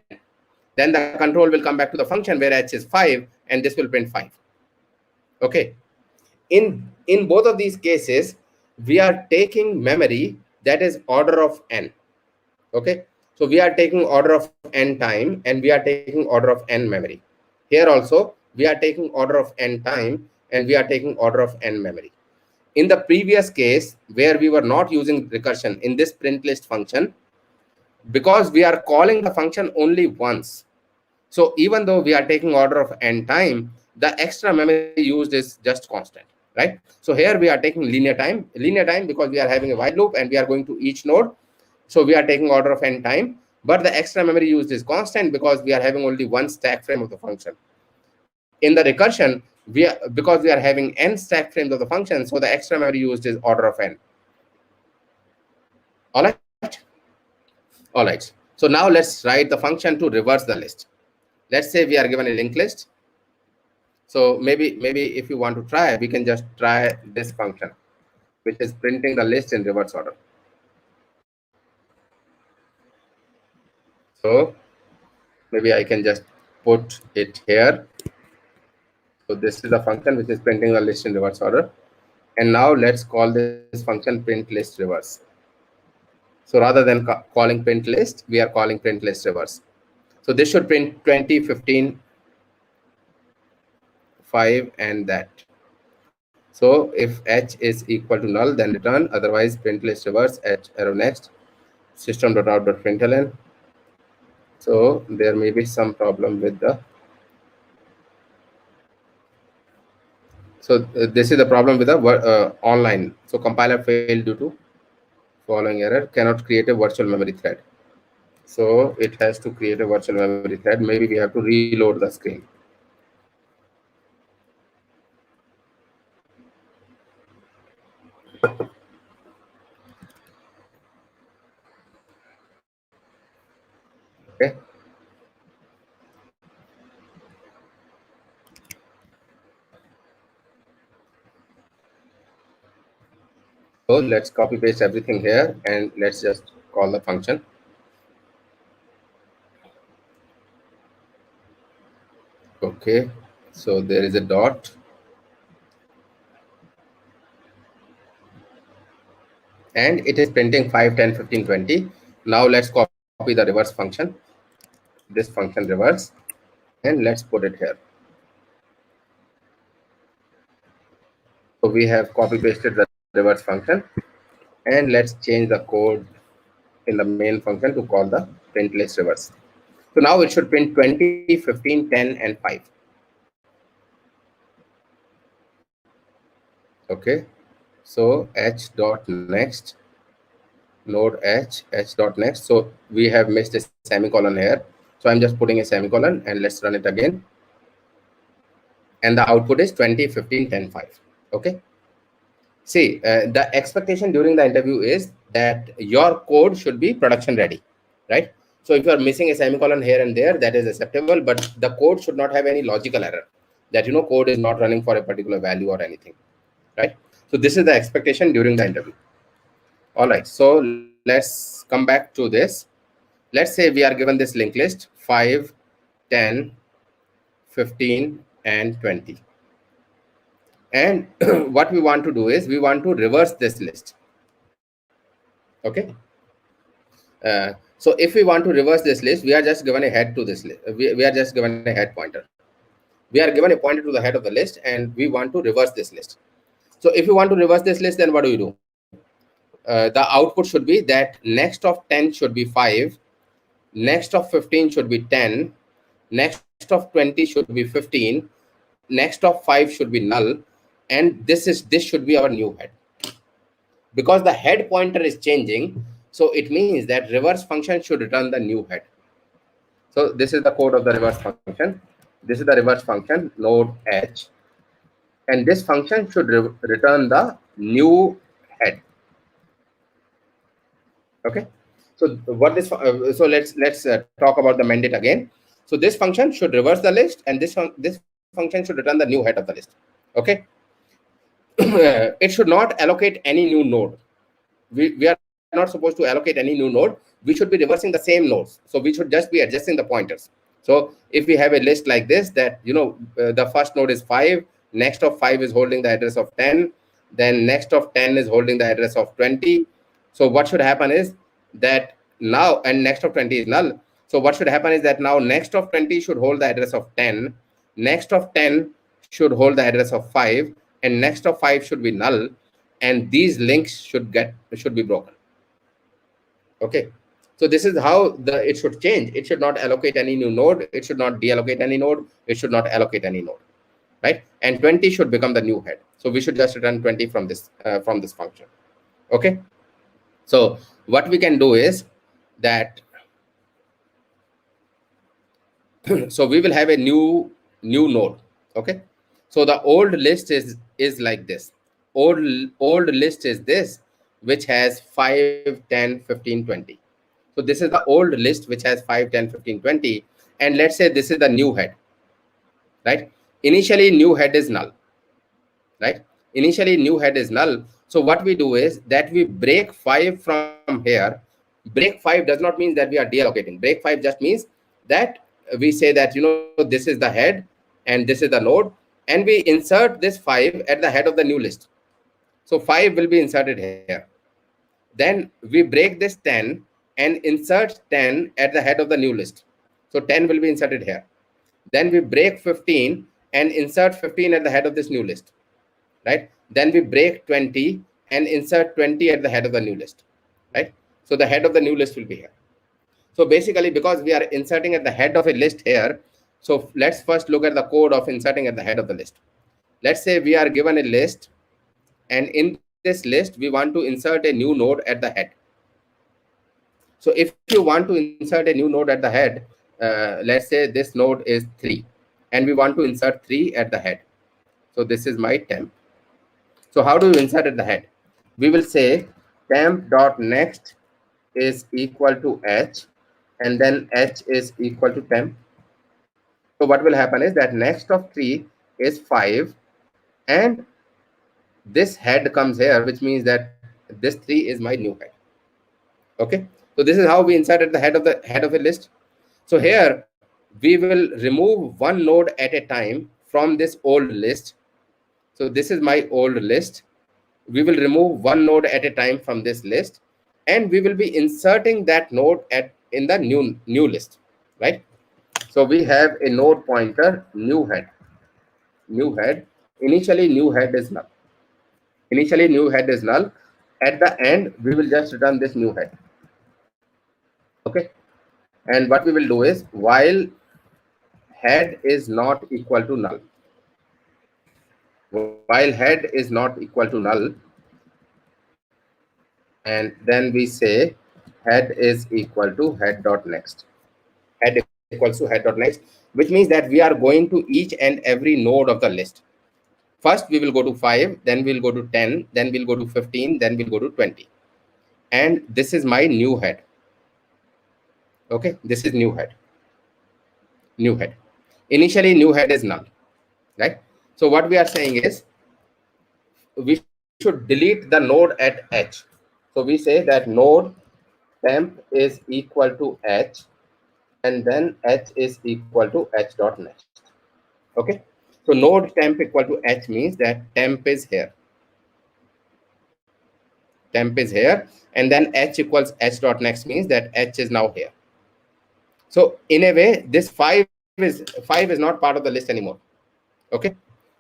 Then the control will come back to the function where h is 5, and this will print 5. Okay. In both of these cases, we are taking memory that is order of n. Okay. So we are taking order of n time, and we are taking order of n memory. Here also, we are taking order of n time, and we are taking order of n memory. In the previous case, where we were not using recursion in this print list function, because we are calling the function only once, so even though we are taking order of n time, the extra memory used is just constant, right? So here we are taking linear time because we are having a while loop and we are going to each node. So we are taking order of n time, but the extra memory used is constant because we are having only one stack frame of the function. In the recursion, because we are having n stack frames of the function, so the extra memory used is order of n. All right. All right. So now let's write the function to reverse the list. Let's say we are given a linked list. So maybe if you want to try, we can just try this function, which is printing the list in reverse order. So maybe I can just put it here. So this is the function which is printing the list in reverse order. And now let's call this function print list reverse. So rather than calling print list, we are calling print list reverse. So this should print 20, 15, 5 and that. So if h is equal to null, then return. Otherwise, print list reverse h arrow next system.out.println. So there may be some problem with the. So this is the problem with the online. So compiler failed due to following error, cannot create a virtual memory thread. So it has to create a virtual memory thread. Maybe we have to reload the screen. Okay. So let's copy paste everything here and let's just call the function. Okay, so there is a dot. And it is printing 5, 10, 15, 20. Now let's copy the reverse function, this function reverse, and let's put it here. So we have copy pasted the reverse function, and let's change the code in the main function to call the print list reverse. So now it should print 20, 15, 10, and 5. Okay, so h dot next node h dot next. So we have missed a semicolon here. So I'm just putting a semicolon and let's run it again. And the output is 20, 15, 10, 5. Okay. See, the expectation during the interview is that your code should be production ready, right? So if you are missing a semicolon here and there, that is acceptable, but the code should not have any logical error that, code is not running for a particular value or anything, right? So this is the expectation during the interview. All right, so let's come back to this. Let's say we are given this linked list 5, 10, 15, and 20. And what we want to do is we want to reverse this list. Okay. So if we want to reverse this list, we are just given a head to this list. We are just given a head pointer. We are given a pointer to the head of the list, and we want to reverse this list. So if you want to reverse this list, then what do? The output should be that next of 10 should be 5, next of 15 should be 10, next of 20 should be 15, next of 5 should be null, and this should be our new head. Because the head pointer is changing, so it means that reverse function should return the new head. So this is the code of the reverse function. This is the reverse function node h, and this function should return the new head. Okay. So what this? So let's talk about the mandate again. So this function should reverse the list, and this function should return the new head of the list. Okay. It should not allocate any new node. We are not supposed to allocate any new node. We should be reversing the same nodes. So we should just be adjusting the pointers. So if we have a list like this, that the first node is 5, next of 5 is holding the address of 10, then next of 10 is holding the address of 20. So what should happen is that now, and next of 20 is null. So what should happen is that now next of 20 should hold the address of 10, next of 10 should hold the address of 5, and next of 5 should be null, and these links should be broken. Okay. So this is how it should change. It should not allocate any new node. It should not deallocate any node. It should not allocate any node, right? And 20 should become the new head. So we should just return 20 from this function. Okay. So what we can do is that so we will have a new node. Okay. So the old list is like this. Old list is this, which has 5, 10, 15, 20. So this is the old list which has 5, 10, 15, 20. And let's say this is the new head, right? Initially, new head is null, right? Initially, new head is null. So what we do is that we break 5 from here. Break 5 does not mean that we are deallocating. Break 5 just means that we say that, this is the head and this is the node. And we insert this 5 at the head of the new list. So 5 will be inserted here. Then we break this 10 and insert 10 at the head of the new list. So 10 will be inserted here. Then we break 15 and insert 15 at the head of this new list, right? Then we break 20 and insert 20 at the head of the new list, right? So the head of the new list will be here. So basically, because we are inserting at the head of a list here, so let's first look at the code of inserting at the head of the list. Let's say we are given a list, and in this list, we want to insert a new node at the head. So if you want to insert a new node at the head, let's say this node is 3, and we want to insert 3 at the head. So this is my temp. So how do you insert at the head? We will say temp.next is equal to h, and then h is equal to temp. So what will happen is that next of 3 is 5, and this head comes here, which means that this 3 is my new head. Okay, so this is how we insert at the head of a list. So here we will remove one node at a time from this old list. So this is my old list. We will remove one node at a time from this list, and we will be inserting that node in the new list, right? So we have a node pointer new head. Initially new head is null. At the end, we will just return this new head. Okay, and what we will do is while head is not equal to null, and then we say head is equal to head.next. Head equals to head.next, which means that we are going to each and every node of the list. First, we will go to 5, then we'll go to 10, then we'll go to 15, then we'll go to 20. And this is my new head. Okay, this is new head. Initially, new head is null, right? So what we are saying is we should delete the node at h. So we say that node temp is equal to h, and then h is equal to h.next. Okay, so node temp equal to h means that temp is here. And then h equals h.next means that h is now here. So in a way, this 5 is not part of the list anymore. Okay,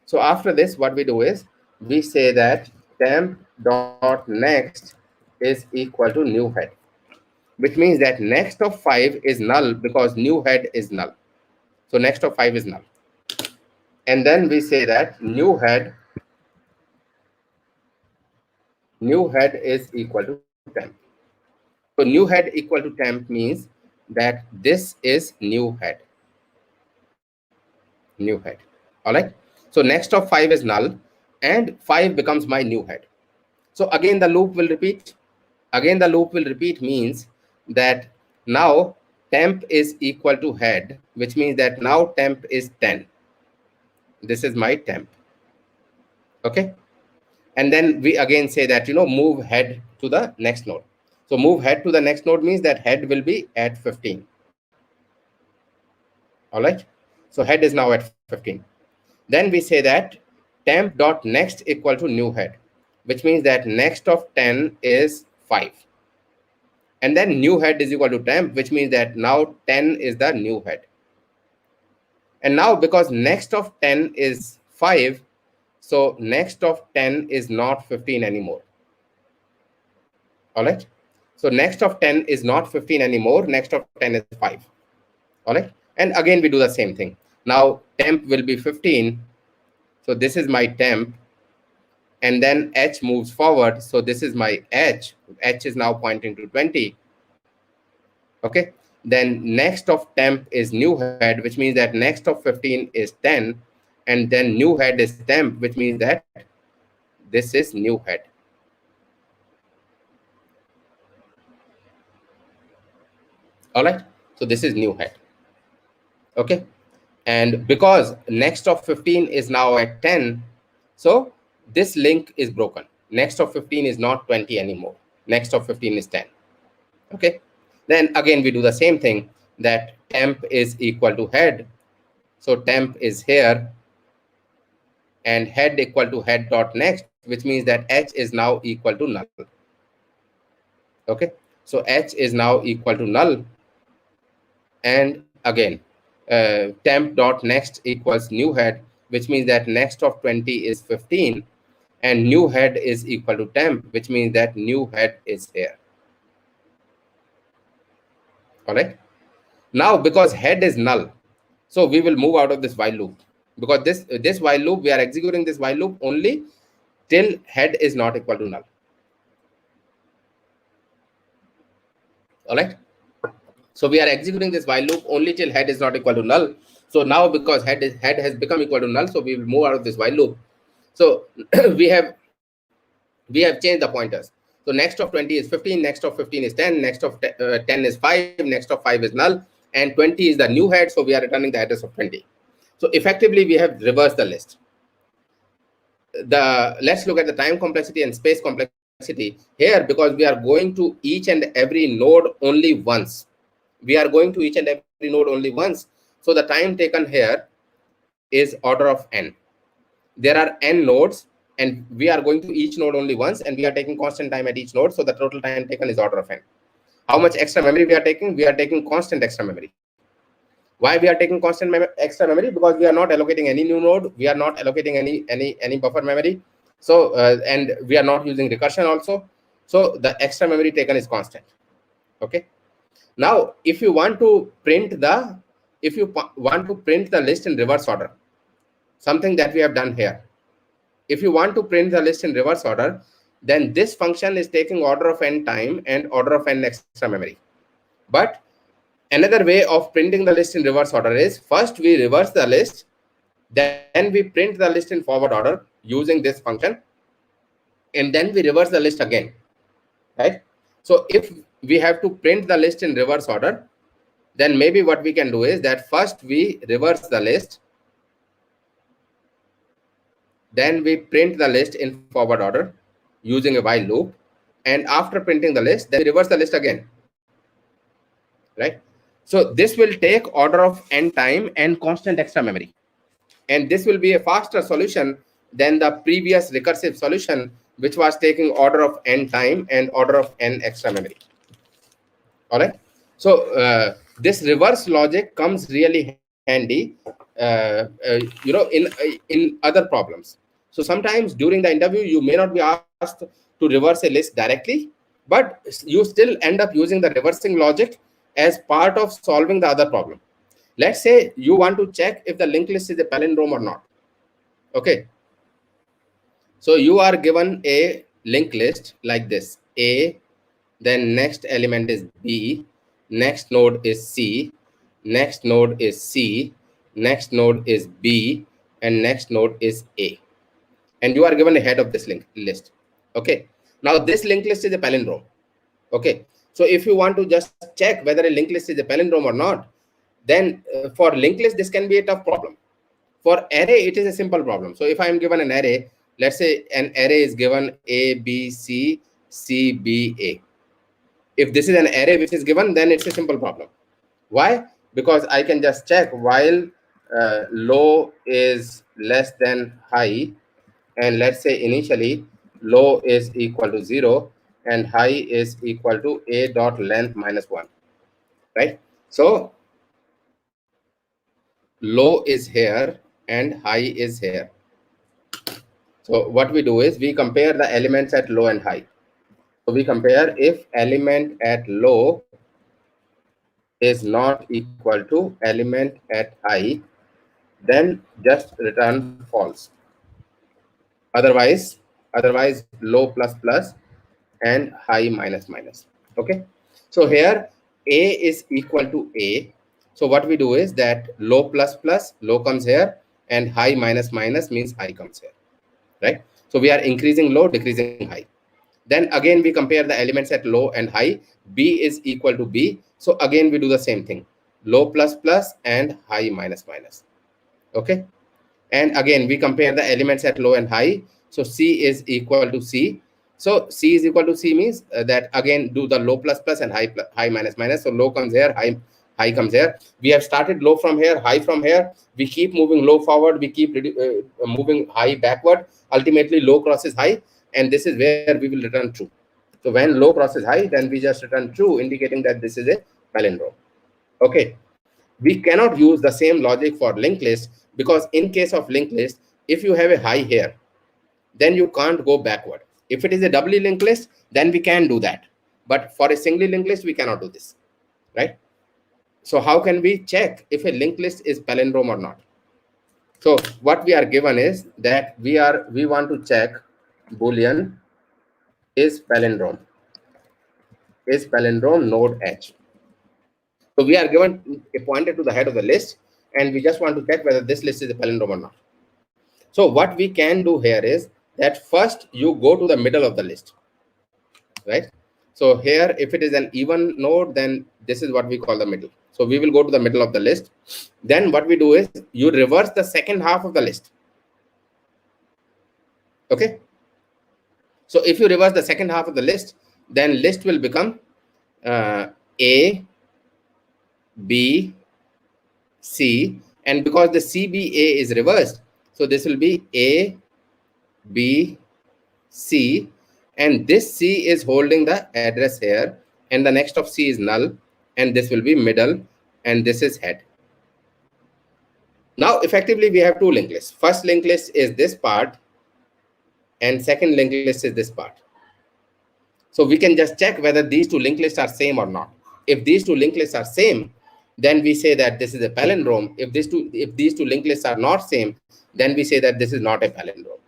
so after this, what we do is we say that temp.next is equal to new head, which means that next of 5 is null because new head is null. So next of 5 is null. And then we say that new head is equal to temp. So new head equal to temp means that this is new head. All right. So next of 5 is null, and 5 becomes my new head. So again, the loop will repeat. Means that now temp is equal to head, which means that now temp is 10. This is my temp. Okay. And then we again say that, move head to the next node. So move head to the next node means that head will be at 15. All right. So head is now at 15. Then we say that temp.next equal to new head, which means that next of 10 is 5. And then new head is equal to temp, which means that now 10 is the new head. And now because next of 10 is 5, so next of 10 is not 15 anymore. All right. So next of 10 is not 15 anymore. Next of 10 is 5. All right. And again, we do the same thing. Now temp will be 15. So this is my temp. And then h moves forward. So this is my h. H is now pointing to 20. Okay. Then next of temp is new head, which means that next of 15 is 10. And then new head is temp, which means that this is new head. All right. So this is new head. Okay. And because next of 15 is now at 10, so this link is broken. Next of 15 is not 20 anymore. Next of 15 is 10. Okay. Then again, we do the same thing, that temp is equal to head. So temp is here, and head equal to head.next, which means that h is now equal to null. Okay. So h is now equal to null. And again, temp.next equals new head, which means that next of 20 is 15, and new head is equal to temp, which means that new head is here. All right. Now, because head is null, so we will move out of this while loop, because this while loop, we are executing this while loop only till head is not equal to null. All right. So we are executing this while loop only till head is not equal to null. So now, because head has become equal to null, so we will move out of this while loop. So we have changed the pointers. So next of 20 is 15, next of 15 is 10, next of 10 is 5, next of 5 is null, and 20 is the new head. So we are returning the address of 20. So effectively, we have reversed the list. Let's look at the time complexity and space complexity here, because we are going to each and every node only once. We are going to each and every node only once. So the time taken here is order of n. There are n nodes, and we are going to each node only once, and we are taking constant time at each node. So the total time taken is order of n. How much extra memory we are taking? We are taking constant extra memory. Why we are taking constant extra memory? Because we are not allocating any new node. We are not allocating any buffer memory. So and we are not using recursion also. So the extra memory taken is constant. Okay. Now, if you want to print the list in reverse order, something that we have done here. If you want to print the list in reverse order, then this function is taking order of n time and order of n extra memory. But another way of printing the list in reverse order is, first we reverse the list, then we print the list in forward order using this function, and then we reverse the list again, right? So if we have to print the list in reverse order, then maybe what we can do is that first we reverse the list, then we print the list in forward order using a while loop, and after printing the list, then we reverse the list again, right? So this will take order of n time and constant extra memory, and this will be a faster solution than the previous recursive solution, which was taking order of n time and order of n extra memory. All right. So this reverse logic comes really handy, in other problems. So sometimes during the interview, you may not be asked to reverse a list directly, but you still end up using the reversing logic as part of solving the other problem. Let's say you want to check if the linked list is a palindrome or not. Okay. So you are given a linked list like this: A, then next element is B, next node is C, next node is C, next node is B, and next node is A. And you are given a head of this linked list. Okay. Now this linked list is a palindrome. Okay. So if you want to just check whether a linked list is a palindrome or not, then for linked list, this can be a tough problem. For array, it is a simple problem. So if I am given an array, let's say an array is given A, B, C, C, B, A. If this is an array which is given, then it's a simple problem. Why? Because I can just check while low is less than high, and let's say initially low is equal to 0 and high is equal to a dot length minus 1, right? So low is here and high is here. So what we do is we compare the elements at low and high. So we compare if element at low is not equal to element at high, then just return false. Otherwise low plus plus and high minus minus. Okay. So here A is equal to A. So what we do is that low plus plus, low comes here, and high minus minus means high comes here, right? So we are increasing low, decreasing high. Then again, we compare the elements at low and high. B is equal to B. So again, we do the same thing. Low plus plus and high minus minus. Okay. And again, we compare the elements at low and high. So C is equal to C. So C is equal to C means that again, do the low plus plus and high minus minus. So low comes here, high comes here. We have started low from here, high from here. We keep moving low forward. We keep moving high backward. Ultimately, low crosses high. And this is where we will return true. So when low crosses high, then we just return true, indicating that this is a palindrome. Okay. We cannot use the same logic for linked list, because in case of linked list, if you have a high here, then you can't go backward. If it is a doubly linked list, then we can do that. But for a singly linked list, we cannot do this, right? So how can we check if a linked list is palindrome or not? So what we are given is that we want to check Boolean is palindrome node H. So we are given a pointer to the head of the list, and we just want to check whether this list is a palindrome or not. So what we can do here is that first you go to the middle of the list, right? So here, if it is an even node, then this is what we call the middle. So we will go to the middle of the list. Then what we do is you reverse the second half of the list. Okay. So if you reverse the second half of the list, then list will become A, B, C, and because the CBA is reversed, so this will be A, B, C, and this C is holding the address here, and the next of C is null, and this will be middle, and this is head. Now effectively we have two linked lists. First linked list is this part, and second linked list is this part. So we can just check whether these two linked lists are same or not. If these two linked lists are same, then we say that this is a palindrome. If these two linked lists are not same, then we say that this is not a palindrome.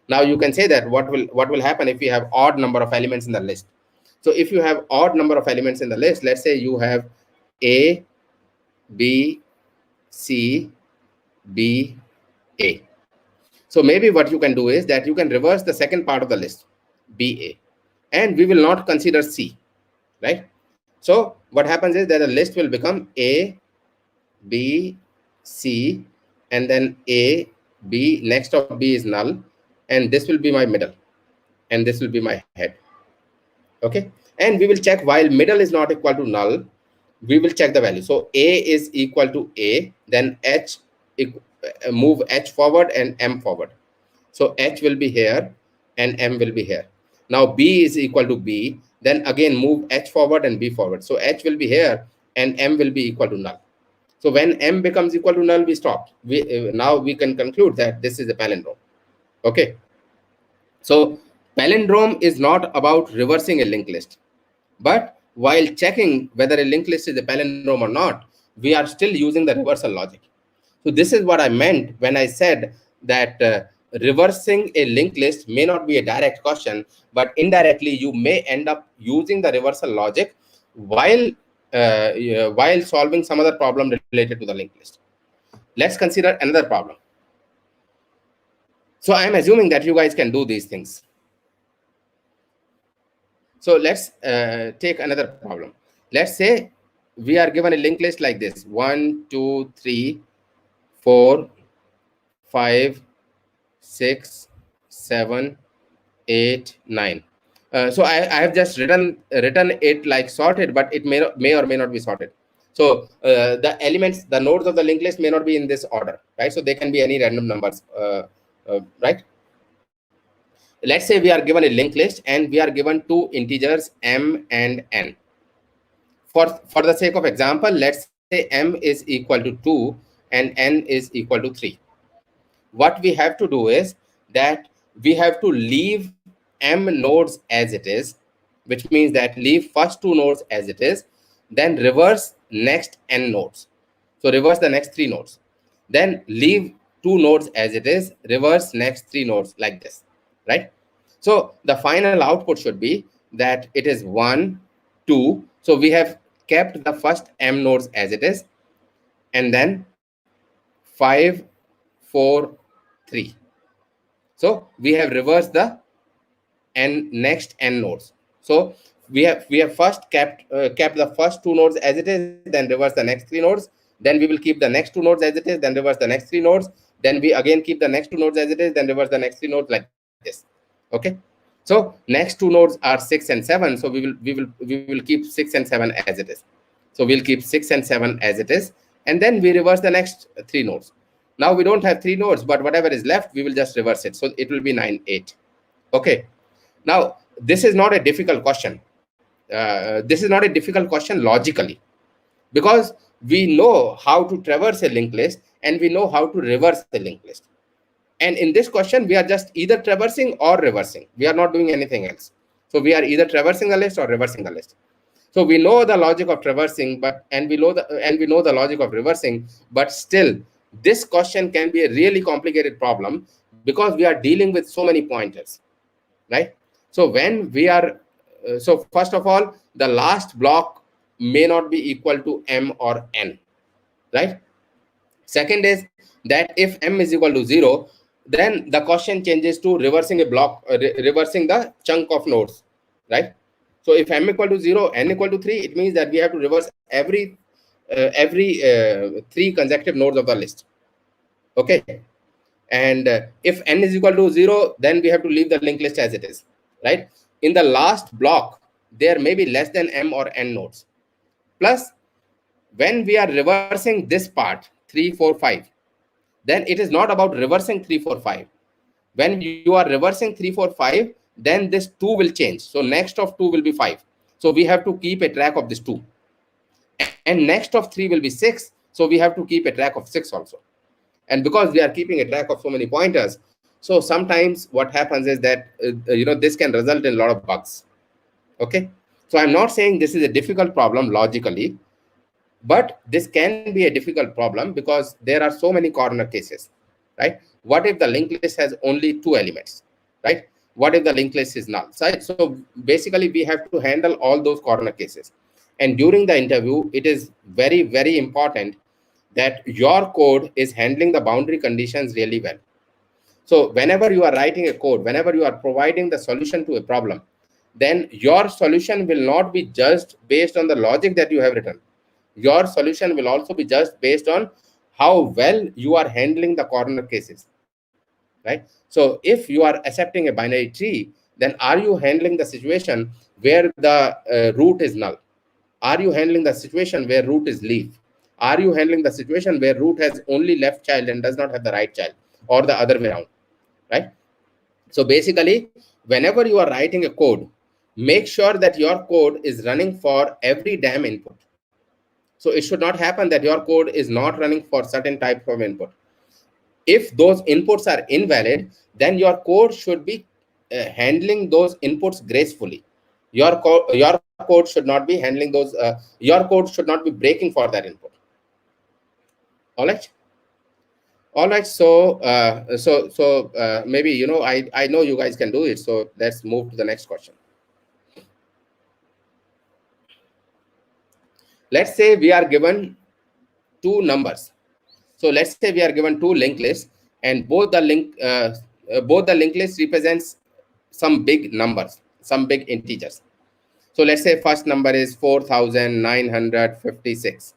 Now you can say that what will happen if you have odd number of elements in the list. So if you have odd number of elements in the list, let's say you have A, B, C, B, A. So maybe what you can do is that you can reverse the second part of the list, B, A, and we will not consider C, right? So what happens is that the list will become A, B, C, and then A, B, next of B is null, and this will be my middle, and this will be my head. Okay, and we will check while middle is not equal to null, we will check the value. So A is equal to A, then H, move H forward and M forward. So H will be here and M will be here. Now B is equal to B, then again move H forward and B forward. So H will be here and M will be equal to null. So when M becomes equal to null, we stop. Now we can conclude that this is a palindrome. Okay. So palindrome is not about reversing a linked list, but while checking whether a linked list is a palindrome or not, we are still using the reversal logic. So this is what I meant when I said that reversing a linked list may not be a direct question, but indirectly you may end up using the reversal logic while solving some other problem related to the linked list. Let's consider another problem. So I'm assuming that you guys can do these things. So let's take another problem. Let's say we are given a linked list like this: 1, 2, 3, 4, 5, 6, 7, 8, 9. So I have just written it like sorted, but it may or may not be sorted. So the elements, the nodes of the linked list may not be in this order, right? So they can be any random numbers, right? Let's say we are given a linked list and we are given two integers M and N. For the sake of example, let's say M is equal to 2 and N is equal to 3. What we have to do is that we have to leave M nodes as it is, which means that leave first two nodes as it is, then reverse next N nodes. So reverse the next 3 nodes, then leave 2 nodes as it is, reverse next 3 nodes like this, right? So the final output should be that it is 1, 2. So we have kept the first M nodes as it is, and then 5, 4, 3. So we have reversed the next N nodes. So we have first kept the first 2 nodes as it is, then reverse the next 3 nodes. Then we will keep the next 2 nodes as it is, then reverse the next 3 nodes. Then we again keep the next 2 nodes as it is, then reverse the next 3 nodes like this. Okay. So next 2 nodes are 6 and 7. So we will keep 6 and 7 as it is. So we'll keep 6 and 7 as it is, and then we reverse the next 3 nodes. Now we don't have 3 nodes, but whatever is left, we will just reverse it. So it will be 9, 8. Okay. Now this is not a difficult question. This is not a difficult question logically, because we know how to traverse a linked list and we know how to reverse a linked list. And in this question, we are just either traversing or reversing. We are not doing anything else. So we are either traversing the list or reversing the list. So we know the logic of traversing, and we know the logic of reversing, but still, this question can be a really complicated problem because we are dealing with so many pointers, right? So when we are, so first of all, the last block may not be equal to m or n, right? Second is that if m is equal to 0, then the question changes to reversing a block, reversing the chunk of nodes, right? So if m equal to 0, n equal to 3, it means that we have to reverse every 3 consecutive nodes of the list. Okay. And if n is equal to 0, then we have to leave the linked list as it is, right? In the last block, there may be less than m or n nodes. Plus, when we are reversing this part, 3, 4, 5, then it is not about reversing 3, 4, 5. When you are reversing 3, 4, 5, then this 2 will change. So next of 2 will be 5. So we have to keep a track of this 2. And next of 3 will be 6. So we have to keep a track of 6 also. And because we are keeping a track of so many pointers, so sometimes what happens is that this can result in a lot of bugs. Okay. So I'm not saying this is a difficult problem logically, but this can be a difficult problem because there are so many corner cases, right? What if the linked list has only 2 elements, right? What if the linked list is null? So basically, we have to handle all those corner cases. And during the interview, it is very, very important that your code is handling the boundary conditions really well. So whenever you are writing a code, whenever you are providing the solution to a problem, then your solution will not be judged based on the logic that you have written. Your solution will also be judged based on how well you are handling the corner cases, right? So if you are accepting a binary tree, then are you handling the situation where the root is null? Are you handling the situation where root is leaf? Are you handling the situation where root has only left child and does not have the right child, or the other way around, right? So basically, whenever you are writing a code, make sure that your code is running for every damn input. So it should not happen that your code is not running for certain type of input. If those inputs are invalid, then your code should be handling those inputs gracefully. Your code should not be handling those. Your code should not be breaking for that input. All right. All right. So maybe I know you guys can do it. So let's move to the next question. Let's say we are given 2 numbers. So let's say we are given 2 linked lists, and both the linked lists represents some big numbers, some big integers. So let's say first number is 4,956,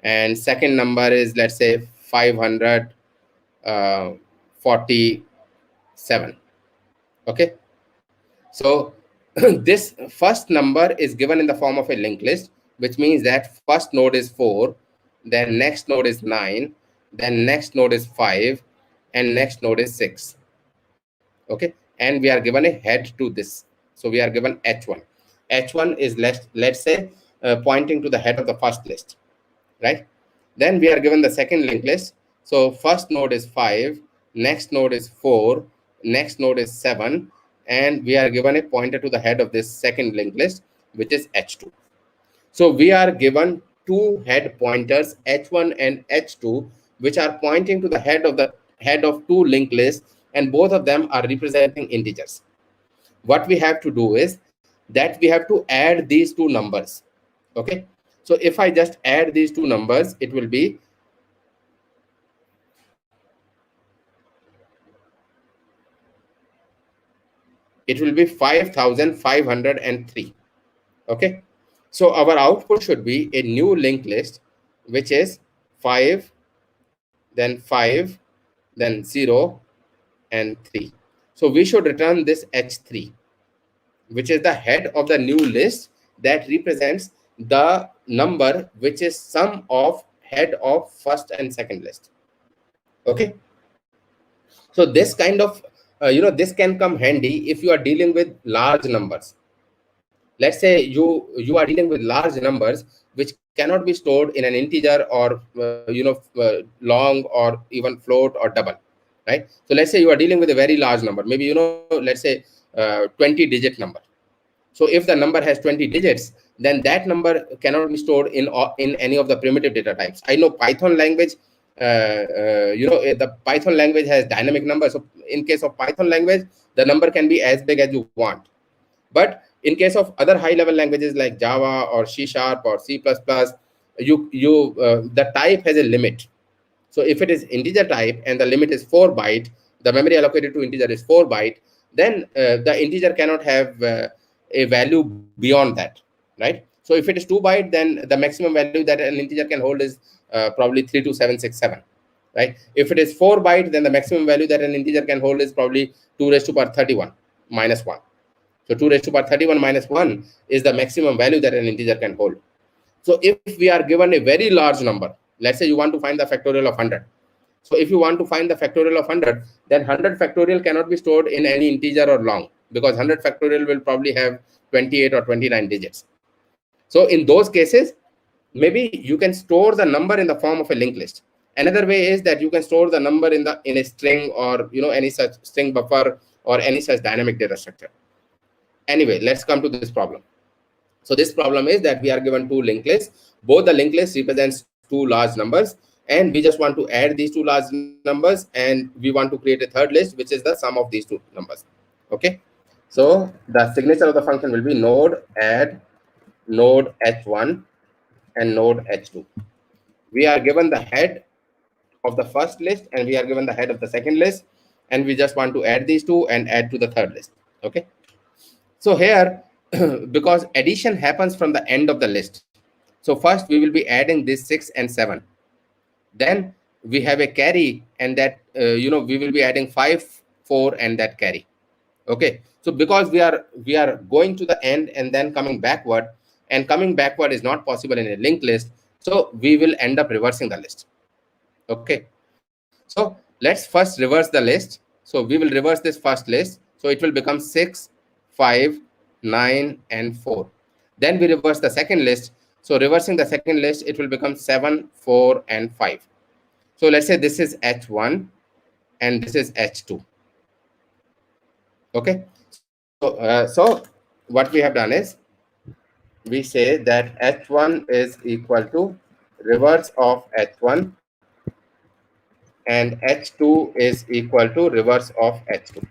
and second number is, let's say, 547. Okay. So this first number is given in the form of a linked list, which means that first node is 4, then next node is 9, then next node is 5, and next node is 6. Okay. And we are given a head to this. So we are given H1. H1 is, let's say, pointing to the head of the first list, right? Then we are given the second linked list. So first node is 5, next node is 4, next node is 7, and we are given a pointer to the head of this second linked list, which is H2. So we are given 2 head pointers, H1 and H2, which are pointing to the head of 2 linked lists, and both of them are representing integers. What we have to do is that we have to add these 2 numbers. Okay. So if I just add these 2 numbers, it will be 5,503. Okay. So our output should be a new linked list, which is 5, then 5, then 0, and 3. So we should return this H3, which is the head of the new list that represents the number which is sum of head of first and second list. Okay. So this kind of, this can come handy if you are dealing with large numbers. Let's say you are dealing with large numbers, which cannot be stored in an integer or long or even float or double, right? So let's say you are dealing with a very large number, maybe let's say 20-digit number. So if the number has 20 digits, then that number cannot be stored in any of the primitive data types. I know Python language, the Python language has dynamic numbers. So in case of Python language, the number can be as big as you want. But in case of other high-level languages like Java or C# or C++, the type has a limit. So if it is integer type and the limit is 4 byte, the memory allocated to integer is 4 byte, then the integer cannot have a value beyond that, right? So if it is 2 byte, then the maximum value that an integer can hold is probably 32767, right? If it is 4 byte, then the maximum value that an integer can hold is probably 2 raised to power 31 minus 1. So 2 raised to power 31 minus 1 is the maximum value that an integer can hold. So if we are given a very large number, let's say you want to find the factorial of 100. So if you want to find the factorial of 100, then 100 factorial cannot be stored in any integer or long, because 100 factorial will probably have 28 or 29 digits. So in those cases, maybe you can store the number in the form of a linked list. Another way is that you can store the number in a string, or any such string buffer or any such dynamic data structure. Anyway, let's come to this problem. So this problem is that we are given two linked lists. Both the linked list represents two large numbers, and we just want to add these two large numbers, and we want to create a third list, which is the sum of these two numbers. Okay. So the signature of the function will be node add node h1 and node h2. We are given the head of the first list and we are given the head of the second list, and we just want to add these two and add to the third list. Okay. So here, because addition happens from the end of the list, so first we will be adding this 6 and 7. Then we have a carry, and that we will be adding 5, 4, and that carry. Okay. So because we are going to the end and then coming backward, and coming backward is not possible in a linked list, so we will end up reversing the list. Okay. So let's first reverse the list. So we will reverse this first list. So it will become 6, 5, 9, and 4. Then we reverse the second list. So reversing the second list, it will become 7, 4, and 5. So let's say this is H1 and this is H2. Okay. So what we have done is we say that H1 is equal to reverse of H1 and H2 is equal to reverse of H2.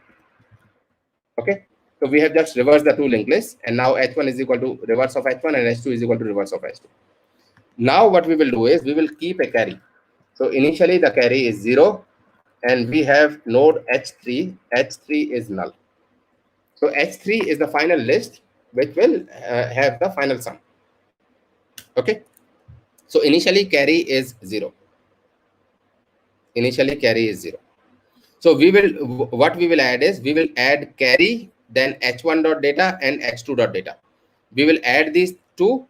Okay. So we have just reversed the two linked lists, and now H1 is equal to reverse of H1 and H2 is equal to reverse of H2. Now what we will do is we will keep a carry. So initially the carry is 0, and we have node H3. H3 is null. So H3 is the final list which will have the final sum. Okay. So initially carry is 0. Initially carry is 0. So what we will add is we will add carry, then h1 dot data and h2 dot data. We will add these two,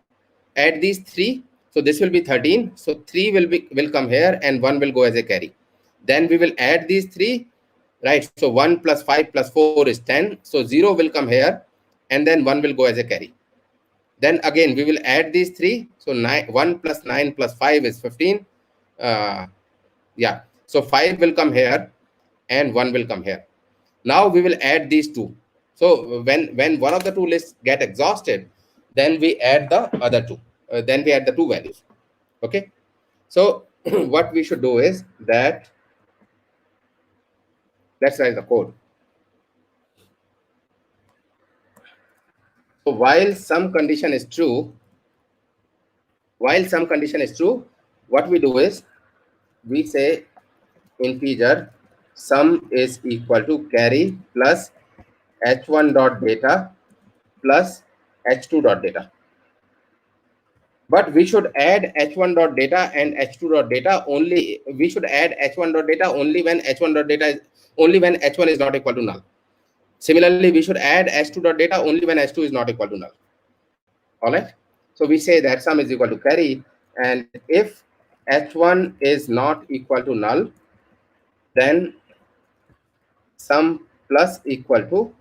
add these 3. So this will be 13. So 3 will come here and 1 will go as a carry. Then we will add these 3, right? So 1 plus 5 plus 4 is 10. So 0 will come here and then 1 will go as a carry. Then again we will add these 3. So 1 plus 9 plus 5 is 15. Yeah. So 5 will come here and 1 will come here. Now we will add these two. So when one of the two lists get exhausted, then we add the other two. Then we add the two values. Okay. So what we should do is that let's write the code. So while some condition is true, what we do is we say integer sum is equal to carry plus h1 dot data plus h2 dot data. But we should add h1 dot data and h2 dot data only. We should add h1 dot data only when h1 dot data is when h1 is not equal to null. Similarly, we should add h2 dot data only when h2 is not equal to null. All right. So we say that sum is equal to carry, and if h1 is not equal to null, then sum plus equal to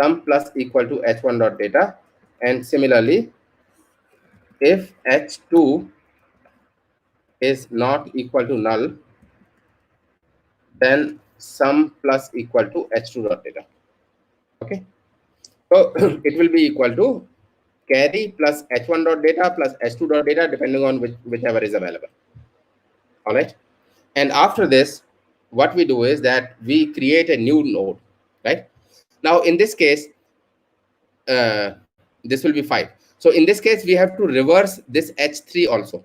h1 dot data, and similarly if h2 is not equal to null, then sum plus equal to h2 dot data. Okay, so it will be equal to carry plus h1 dot data plus h2 dot data, depending on whichever is available. All right, and after this, what we do is that we create a new node, right? Now in this case, this will be 5. So in this case, we have to reverse this h3 also,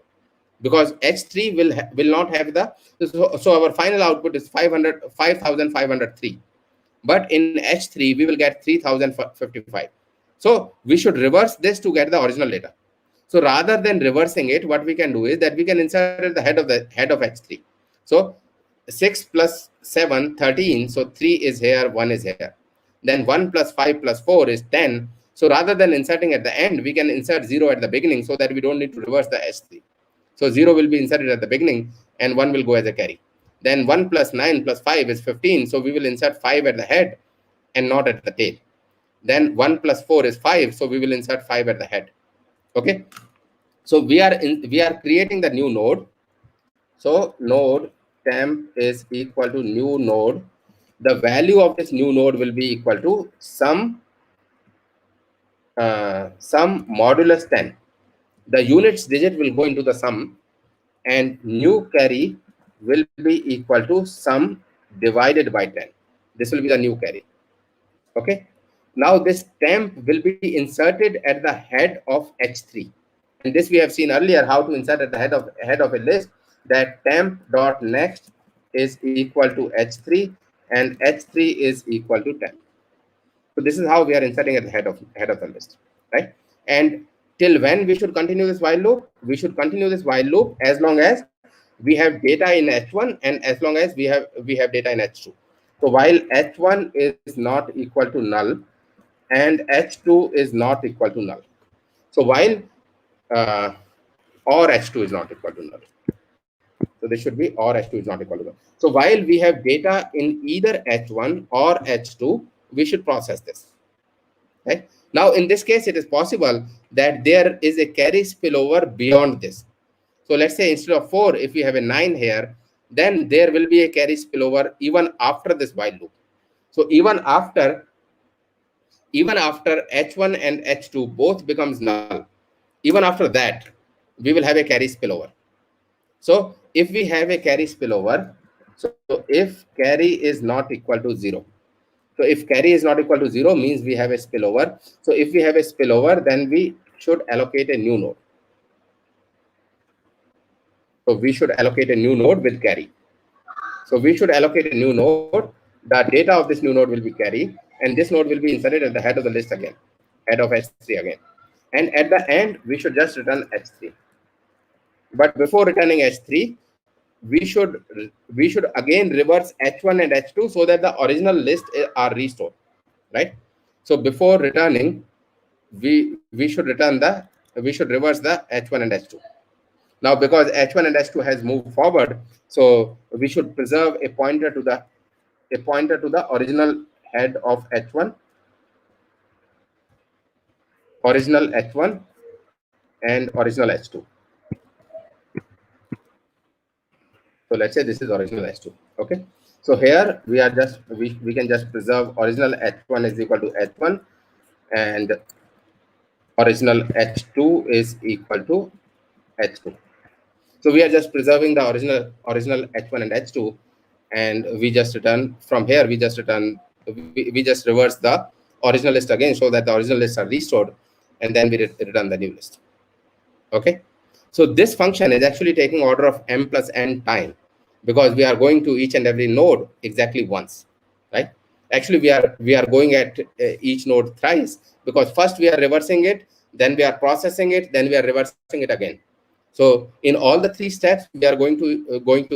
because h3 will not have the, so our final output is 5503, but in h3 we will get 3055. So we should reverse this to get the original data. So rather than reversing it, what we can do is that we can insert at the head of h3. So 6 plus 7, 13. So 3 is here, 1 is here. Then 1 plus 5 plus 4 is 10. So rather than inserting at the end, we can insert 0 at the beginning, so that we don't need to reverse the h3. So 0 will be inserted at the beginning and 1 will go as a carry. Then 1 plus 9 plus 5 is 15. So we will insert 5 at the head and not at the tail. Then 1 plus 4 is 5. So we will insert 5 at the head. Okay. So we are creating the new node. So node temp is equal to new node. The value of this new node will be equal to sum modulus 10. The units digit will go into the sum, and new carry will be equal to sum divided by 10. This will be the new carry. Okay. Now this temp will be inserted at the head of h3. And this we have seen earlier, how to insert at the head of a list, that temp dot next is equal to h3 and h3 is equal to 10. So this is how we are inserting at the head of the list, right? And till when we should continue this while loop? We should continue this while loop as long as we have data in h1 and as long as we have data in h2. So while h1 is not equal to null and h2 is not equal to null. So while or h2 is not equal to null. So this should be or h2 is not equal to null. So while we have data in either h1 or h2, we should process this. Right? Now in this case, it is possible that there is a carry spillover beyond this. So let's say instead of 4, if we have a 9 here, then there will be a carry spillover even after this while loop. So even after h1 and h2 both becomes null, even after that, we will have a carry spillover. So if we have a carry spillover, so if carry is not equal to 0, so if carry is not equal to 0 means we have a spillover. So if we have a spillover, then we should allocate a new node. So we should allocate a new node with carry. So we should allocate a new node. The data of this new node will be carry, and this node will be inserted at the head of the list again, head of h3 again. And at the end, we should just return h3. But before returning h3, we should again reverse h1 and h2 so that the original list are restored, right? So before returning, we should reverse the h1 and h2. Now because h1 and h2 has moved forward, so we should preserve a pointer to the original head of h1, original h1 and original h2. So let's say this is original h2. Okay, so here we are just we can just preserve original h1 is equal to h1 and original h2 is equal to h2. So we are just preserving the original h1 and h2, and we just return from here. We just reverse the original list again so that the original lists are restored, and then we return the new list. Okay, so this function is actually taking order of m plus n time, because we are going to each and every node exactly once, right? Actually, we are going at each node thrice, because first we are reversing it, then we are processing it, then we are reversing it again. So in all the 3 steps, we are going to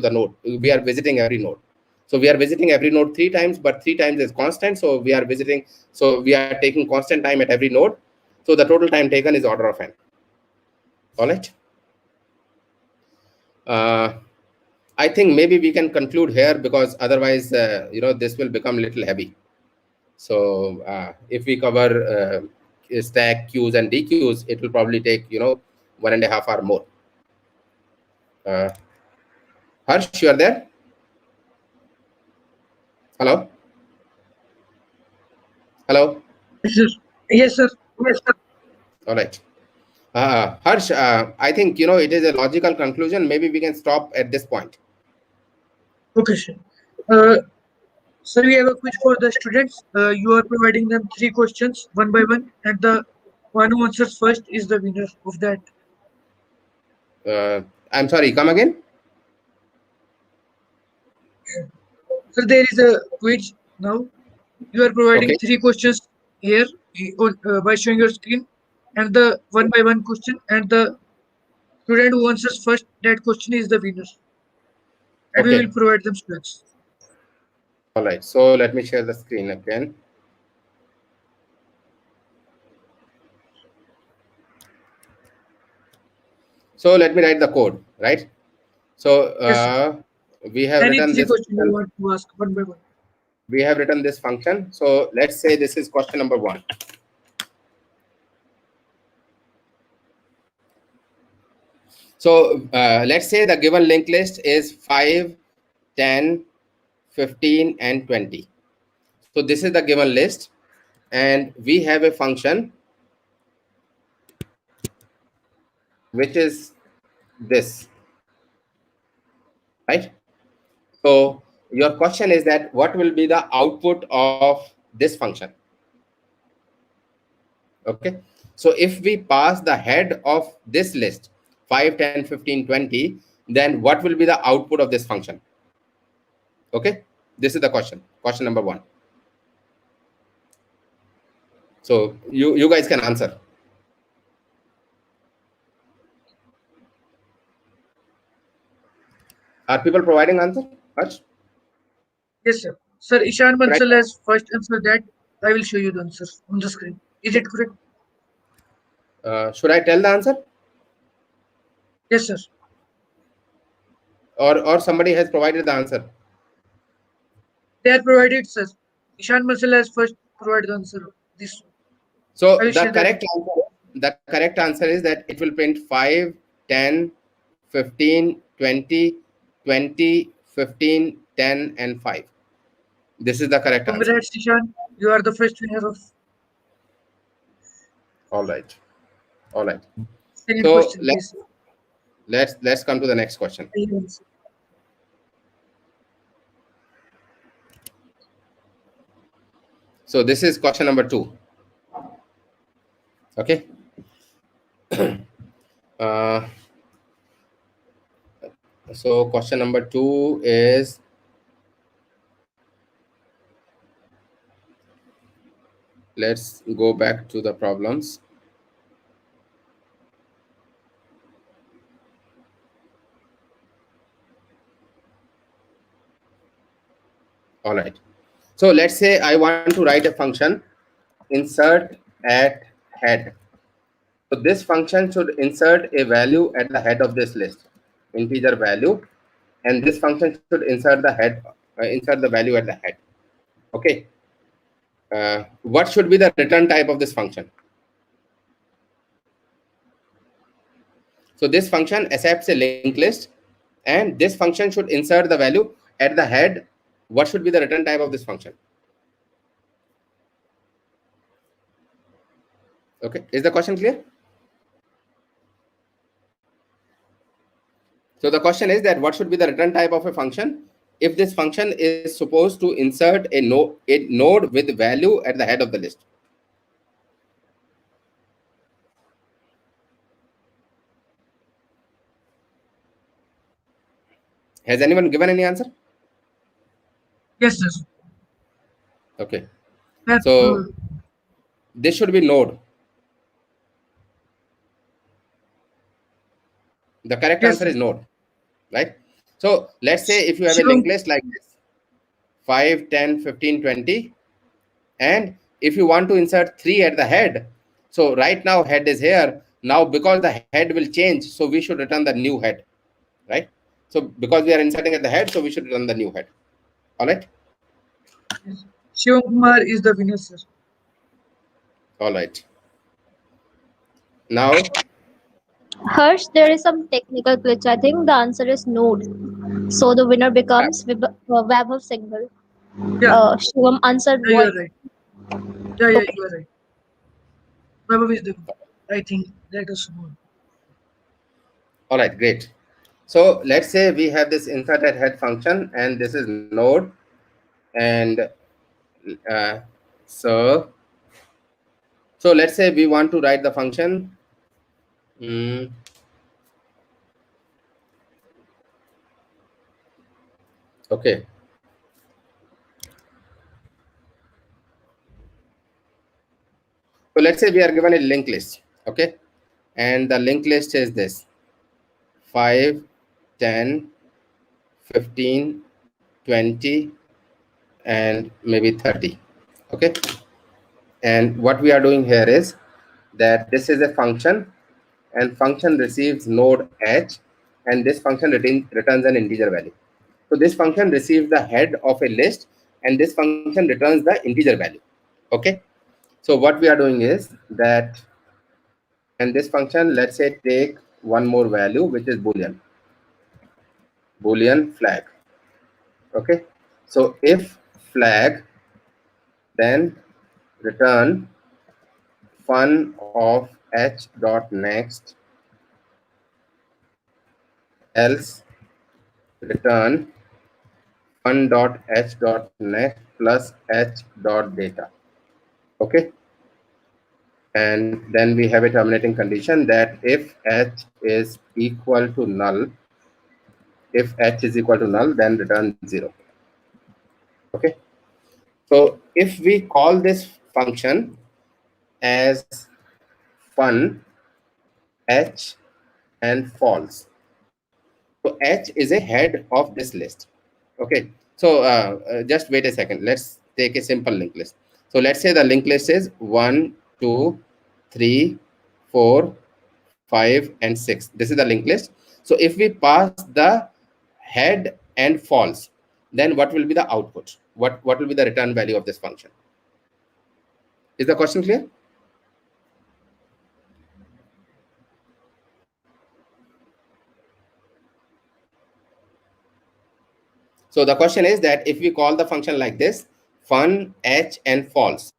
the node. We are visiting every node. So we are visiting every node 3 times, but 3 times is constant. So we are taking constant time at every node. So the total time taken is order of n. All right. I think maybe we can conclude here, because otherwise, this will become a little heavy. So if we cover stack, queues, and dequeues, it will probably take 1.5 hour more. Harsh, you are there? Hello? Hello? Yes, sir. Yes, sir. Yes, sir. All right. Harsh, I think, it is a logical conclusion. Maybe we can stop at this point. Okay, sir. Sir, we have a quiz for the students. You are providing them 3 questions one by one, and the one who answers first is the winner of that. I'm sorry, come again? Sir, there is a quiz now. You are providing Okay. 3 questions here by showing your screen, and the one by one question, and the student who answers first that question is the winner, and we will Okay. provide them students. All right. So let me share the screen again. So let me write the code, right? So Yes, sir. we have Any written three this questions you function. want to ask one by one? We have written this function. So let's say this is question number 1. So let's say the given linked list is 5, 10, 15, and 20. So this is the given list, and we have a function which is this, right? So your question is that what will be the output of this function? Okay. So if we pass the head of this list 5, 10, 15, 20, then what will be the output of this function? Okay. This is the question number 1. So you guys can answer. Are people providing answer? Harsh? Yes, sir. Sir, Ishan Right. Bansal has first answered that. I will show you the answers on the screen. Is it correct? Should I tell the answer, Yes, sir. or somebody has provided the answer? They are provided, sir. Ishan Bansal has first provided the answer. This. So I will share that. the correct answer is that it will print 5, 10, 15, 20, 20, 15, 10, and 5. This is the correct answer. Congrats, Ishan. You are the first winner of All right. All right. second So question, please. let's come to the next question. So this is question number 2. Okay. So question number 2 is, let's go back to the problems. All right. So let's say I want to write a function insert at head. So this function should insert a value at the head of this list, integer value, and this function should insert the value at the head. Okay. What should be the return type of this function? So this function accepts a linked list, and this function should insert the value at the head. What should be the return type of this function? Okay, is the question clear? So the question is that what should be the return type of a function if this function is supposed to insert a node with value at the head of the list? Has anyone given any answer? Yes, sir. Okay. That, So this should be node. The correct yes, answer sir. is node, right? So let's say if you have a Shivam, linked list like this, 5, 10, 15, 20, and if you want to insert 3 at the head, so right now head is here. Now because the head will change, so we should return the new head, right? So because we are inserting at the head, so we should return the new head. All right. yes. Shivam Kumar is the winner, sir. All right. Now Harsh, there is some technical glitch. I think the answer is node. So the winner becomes Vaibhav Singhal. Yeah, Shivam answered yeah, you what? are right. Yeah, Okay. you are right. Baba is the I think that is good. All right, great. So let's say we have this inserted head function, and this is node, and uh, so so let's say we want to write the function. mm, okay, so let's say we are given a linked list. Okay, and the linked list is this: 5, 10, 15, 20, and maybe 30. Okay, and what we are doing here is that this is a function, and function receives node h, and this function returns an integer value. So this function receives the head of a list, and this function returns the integer value. Okay, so what we are doing is that, and this function, let's say, take one more value, which is boolean flag. Okay, so if flag, then return fun of h dot next, else return fun dot h dot next plus h dot data. Okay, and then we have a terminating condition that if h is equal to null, if h is equal to null, then return 0. Okay, so if we call this function as fun, h, and false, so h is a head of this list. Okay, so just wait a second. Let's take a simple linked list. So let's say the linked list is 1, 2, 3, 4, 5, and 6. This is the linked list. So if we pass the head and false, then what will be the output? What will be the return value of this function? Is the question clear? So the question is that if we call the function like this, fun, h, and false,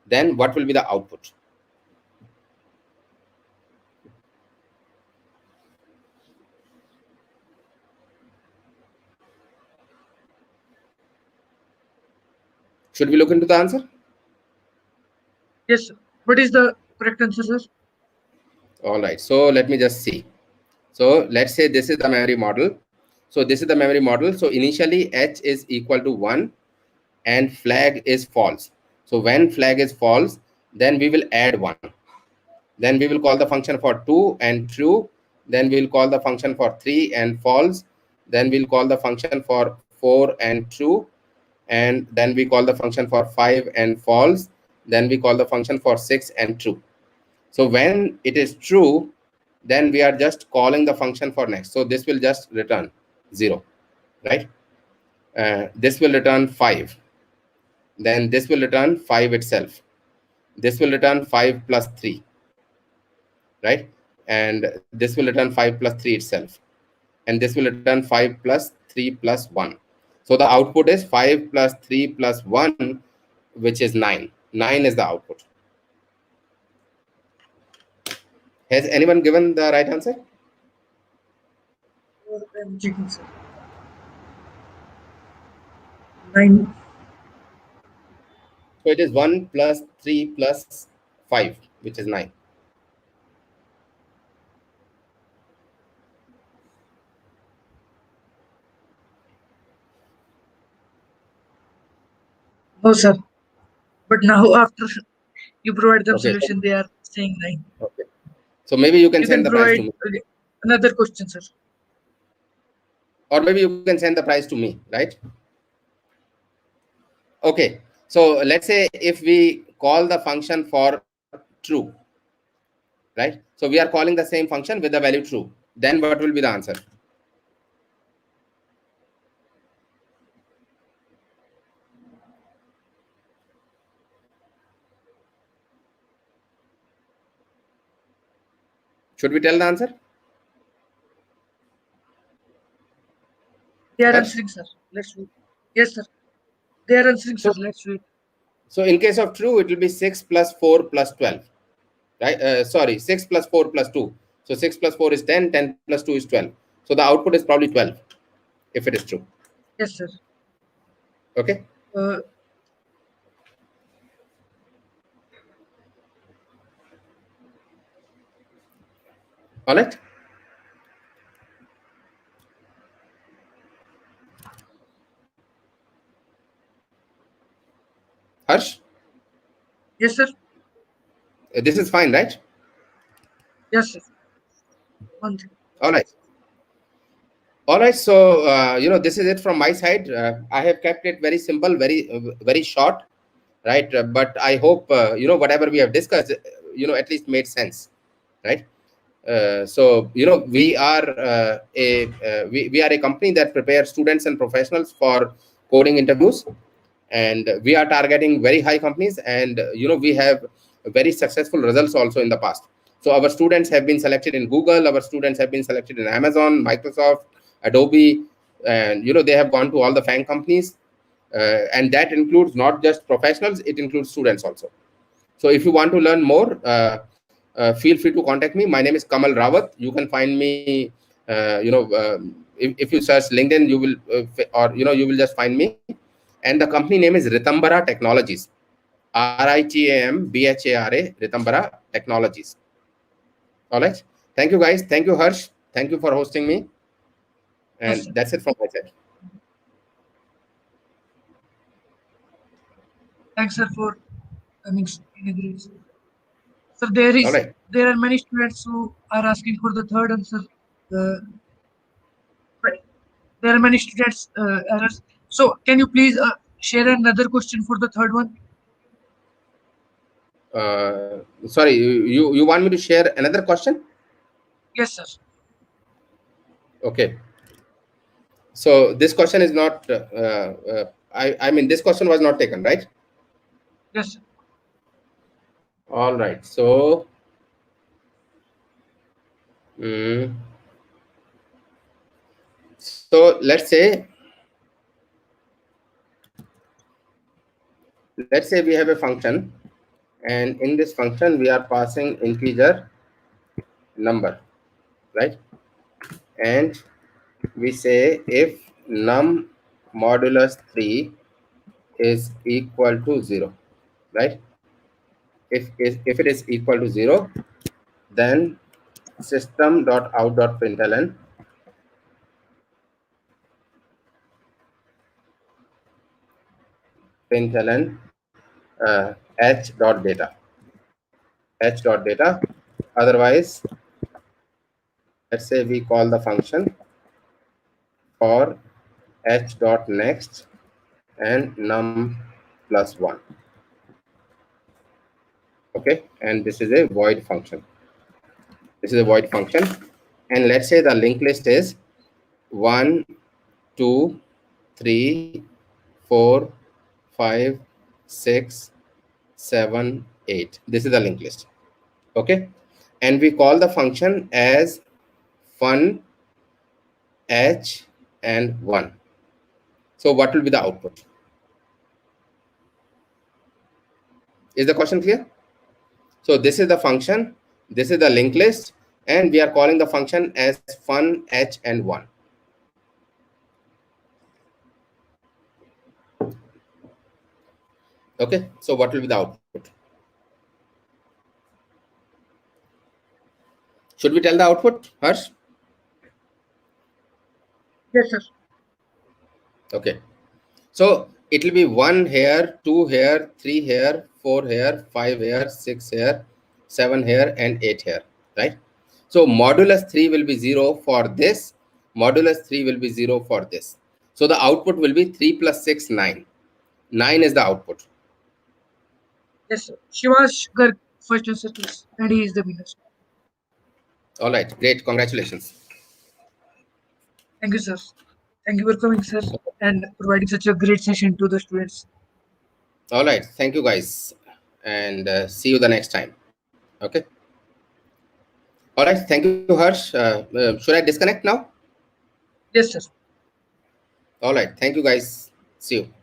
then what will be the output? Should we look into the answer? Yes, sir. What is the correct answer, sir? All right, so let me just see. So let's say this is the memory model. So this is the memory model. So initially h is equal to 1 and flag is false. So when flag is false, then we will add 1. Then we will call the function for 2 and true. Then we will call the function for 3 and false. Then we'll call the function for 4 and true. And then we call the function for 5 and false. Then we call the function for 6 and true. So when it is true, then we are just calling the function for next. So this will just return 0, right? This will return 5. Then this will return 5 itself. This will return 5 plus 3, right? And this will return 5 plus 3 itself. And this will return 5 plus 3 plus 1. So the output is 5 plus 3 plus 1, which is 9. 9 is the output. Has anyone given the right answer? I'm checking, sir. 9. So it is 1 plus 3 plus 5, which is 9. No, sir. But now after you provide them Okay. solution, they are saying 9. Okay. So maybe you can You send can the price provide to me. another question, sir. Or maybe you can send the price to me, right? Okay. So let's say if we call the function for true, right? So we are calling the same function with the value true. Then what will be the answer? Should we tell the answer? They are Harsh? answering, sir. Let's wait. Yes, sir. They are answering, sir. So, Let's wait. so in case of true, it will be 6 plus 4 plus 12. Right? Sorry, 6 plus 4 plus 2. So 6 plus 4 is 10, 10 plus 2 is 12. So the output is probably 12 if it is true. Yes, sir. Okay. Uh, All right. Harsh, yes, sir. this is fine, right? Yes, sir. One thing. All right. All right. So, this is it from my side. I have kept it very simple, very short, right? But I hope, whatever we have discussed, at least made sense, right? So, we are we are a company that prepares students and professionals for coding interviews, and we are targeting very high companies, and we have very successful results also in the past. So our students have been selected in Google, our students have been selected in Amazon, Microsoft, Adobe, and they have gone to all the FANG companies, and that includes not just professionals, it includes students also. So if you want to learn more, feel free to contact me. My name is Kamal Rawat. You can find me, if you search LinkedIn, you will, you will just find me. And the company name is Ritambara Technologies, RITAMBHARA, Ritambara Technologies. All right. Thank you, guys. Thank you, Harsh. Thank you for hosting me. Yes, And sir. that's it from my side. Thanks, sir, for coming in a great. Sir, All right. there are many students who are asking for the third answer. Uh, but there are many students errors. So can you please share another question for the third one? Sorry, you want me to share another question? Yes, sir. Okay. So this question is not. I mean, this question was not taken, right? Yes, sir. All right. So. mm, so let's say we have a function, and in this function we are passing integer number, right? And we say if num modulus 3 is equal to 0, right? If it is equal to 0, then system.out.println h.data, h.data. Otherwise, let's say we call the function for h.next and num plus 1. Okay, and this is a void function. This is a void function, and let's say the linked list is 1, 2, 3, 4, 5, 6, 7, 8. This is the linked list. Okay, and we call the function as fun h and 1. So what will be the output? Is the question clear? So this is the function, this is the linked list, and we are calling the function as fun h and 1. Okay, so what will be the output? Should we tell the output, Harsh? Yes, sir. Okay, so it will be 1 here, 2 here, 3 here, 4 here, 5 here, 6 here, 7 here, and 8 here, right? So modulus 3 will be 0 for this, modulus 3 will be 0 for this. So the output will be 3 plus 6, 9. 9 is the output. Yes, sir. Shivash Garg, first answer, please. And he is the winner. All right, great, congratulations. Thank you, sir. Thank you for coming, sir, and providing such a great session to the students. All right, thank you guys, and see you the next time. Okay. All right. Thank you, Harsh. Should I disconnect now? Yes, sir. All right. Thank you, guys. See you.